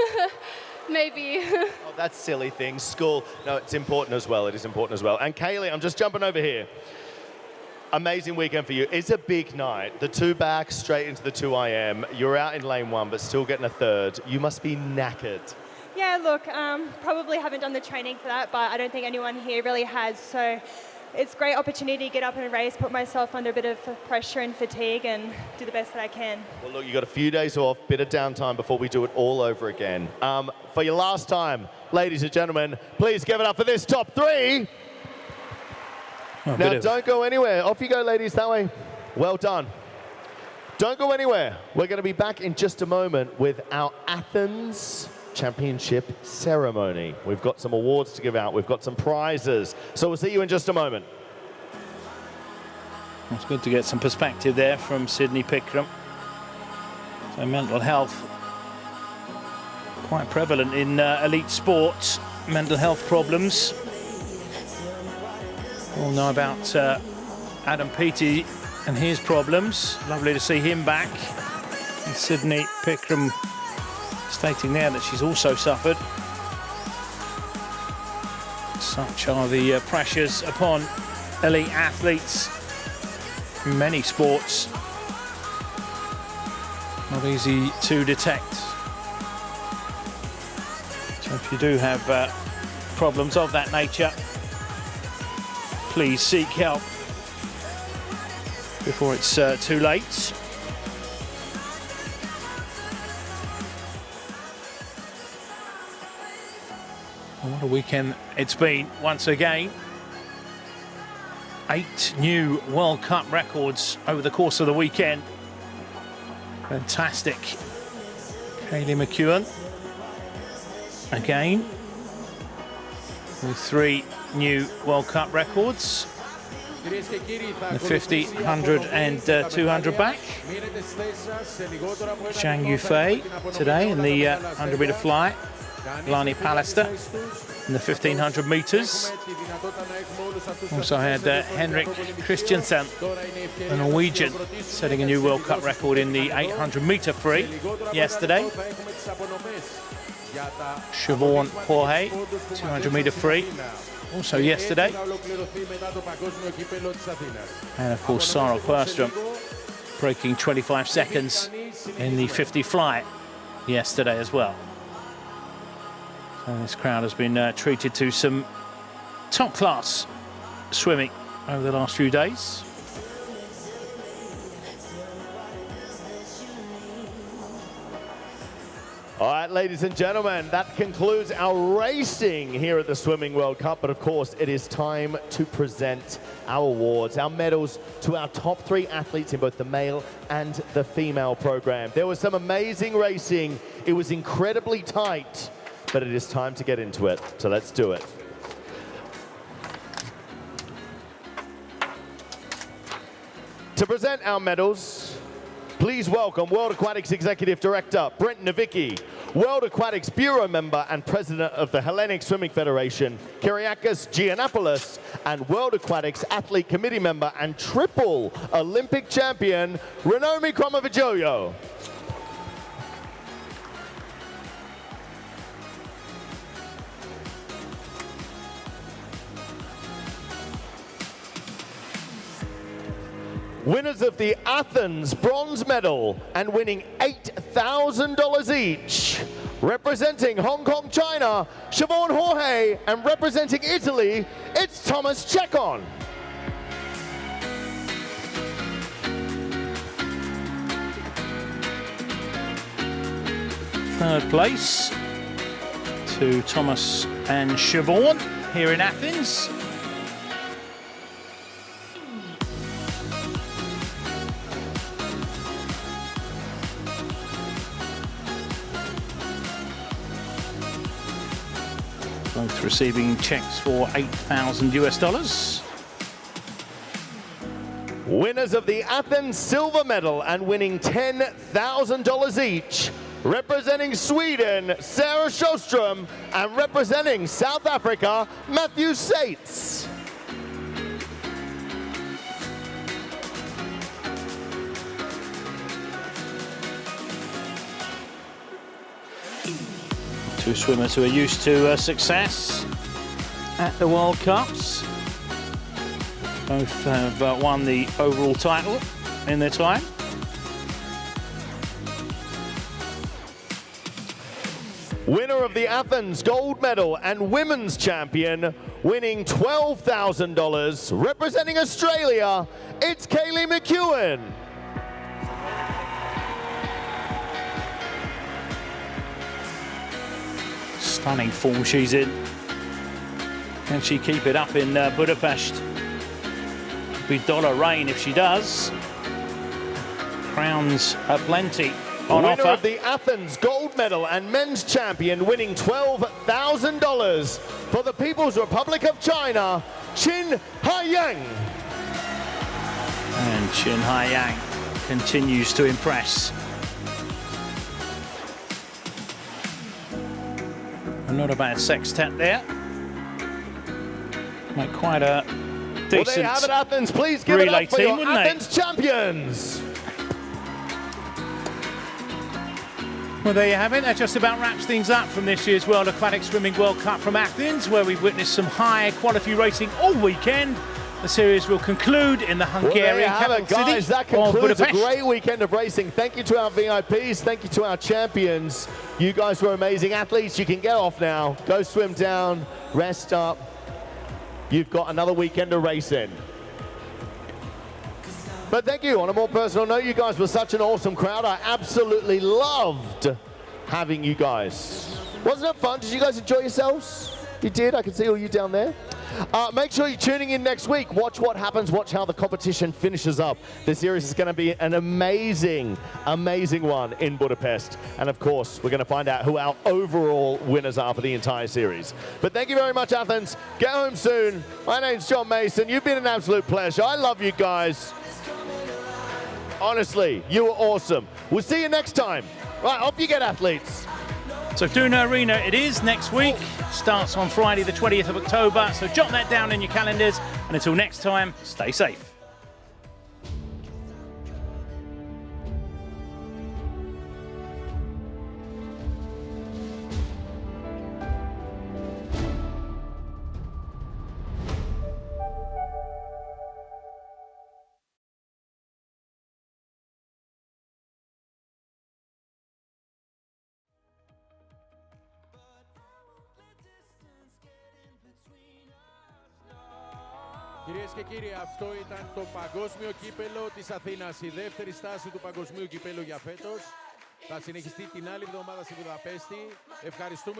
Speaker 9: maybe.
Speaker 1: Oh, that's silly thing. School. No, it's important as well. It is important as well. And Kaylee, I'm just jumping over here. Amazing weekend for you. It's a big night. The 2 back, straight into the 2 IM. You're out in lane 1, but still getting a 3rd. You must be knackered.
Speaker 16: Yeah, look, probably haven't done the training for that, but I don't think anyone here really has. So it's a great opportunity to get up and race, put myself under a bit of pressure and fatigue, and do the best that I can.
Speaker 1: Well, look, you got a few days off, bit of downtime before we do it all over again. For your last time, ladies and gentlemen, please give it up for this top 3.
Speaker 6: Oh,
Speaker 1: now, don't go anywhere. Off you go, ladies, that way. Well done. Don't go anywhere. We're going to be back in just a moment with our Athens Championship ceremony. We've got some awards to give out. We've got some prizes. So we'll see you in just a moment.
Speaker 6: It's good to get some perspective there from Sydney Pickram. So mental health, quite prevalent in elite sports, mental health problems. All know about Adam Peaty and his problems. Lovely to see him back. And Sydney Pickram stating there that she's also suffered. Such are the pressures upon elite athletes in many sports. Not easy to detect. So if you do have problems of that nature, please seek help before it's too late. What a weekend it's been once again. 8 new World Cup records over the course of the weekend. Fantastic. Kaylee McEwen again with 3 new World Cup records. The 50, 100 and 200 back. Zhang Yufei today in the 100 metre fly. Lani Pallister in the 1500 metres. Also had Henrik Christiansen, a Norwegian, setting a new World Cup record in the 800 metre free yesterday. Siobhan Jorge, 200 metre free, also yesterday. And of course Sarah Querström breaking 25 seconds in the 50 fly yesterday as well. So this crowd has been treated to some top-class swimming over the last few days.
Speaker 1: All right, ladies and gentlemen, that concludes our racing here at the Swimming World Cup. But of course, it is time to present our awards, our medals to our top 3 athletes in both the male and the female program. There was some amazing racing. It was incredibly tight, but it is time to get into it. So let's do it. To present our medals, please welcome World Aquatics Executive Director Brent Nowicki, World Aquatics Bureau Member and President of the Hellenic Swimming Federation, Kyriakos Giannopoulos, and World Aquatics Athlete Committee Member and triple Olympic champion, Renomi Kromowidjojo. Winners of the Athens bronze medal and winning $8,000 each. Representing Hong Kong, China, Siobhan Jorge, and representing Italy, it's Thomas Chekon.
Speaker 6: Third place to Thomas and Siobhan here in Athens. Both receiving checks for $8,000 US.
Speaker 1: Winners of the Athens silver medal and winning $10,000 each. Representing Sweden, Sarah Sjöström, and representing South Africa, Matthew Sates.
Speaker 6: Two swimmers who are used to success at the World Cups. Both have won the overall title in their time.
Speaker 1: Winner of the Athens gold medal and women's champion, winning $12,000, representing Australia, it's Kaylee McEwen.
Speaker 6: Stunning form she's in. Can she keep it up in Budapest? Be dollar rain if she does. Crowns aplenty on
Speaker 1: Winner
Speaker 6: offer.
Speaker 1: of the Athens gold medal and men's champion, winning $12,000 for the People's Republic of China, Qin Haiyang.
Speaker 6: And Qin Haiyang continues to impress. Not a bad sextet there. Make quite a decent
Speaker 1: Well, there you have it, Athens. Please give it
Speaker 6: relay
Speaker 1: up for
Speaker 6: team,
Speaker 1: your
Speaker 6: wouldn't
Speaker 1: Athens champions.
Speaker 6: Well, there you have it. That just about wraps things up from this year's World Aquatic Swimming World Cup from Athens, where we've witnessed some high-quality racing all weekend. The series will conclude in the Hungarian
Speaker 1: Well, there you have it,
Speaker 6: capital
Speaker 1: guys.
Speaker 6: city
Speaker 1: That concludes a
Speaker 6: Budapest.
Speaker 1: great weekend of racing. Thank you to our VIPs. Thank you to our champions. You guys were amazing. Athletes, you can get off now. Go swim down, rest up. You've got another weekend of racing. But thank you. On a more personal note, you guys were such an awesome crowd. I absolutely loved having you guys. Wasn't it fun? Did you guys enjoy yourselves? You did? I can see all you down there. Make sure you're tuning in next week. Watch what happens. Watch how the competition finishes up. This series is going to be an amazing, amazing one in Budapest. And of course, we're going to find out who our overall winners are for the entire series. But thank you very much, Athens. Get home soon. My name's John Mason. You've been an absolute pleasure. I love you guys. Honestly, you were awesome. We'll see you next time. Right, off you get, athletes.
Speaker 6: So Duna Arena it is next week. Starts on Friday the 20th of October. So jot that down in your calendars. And until next time, stay safe.
Speaker 4: Κυρίες και κύριοι, αυτό ήταν το παγκόσμιο κύπελο της Αθήνας. Η δεύτερη στάση του παγκοσμίου κυπέλου για φέτος. Θα συνεχιστεί την άλλη εβδομάδα στη Βουδαπέστη. Ευχαριστούμε.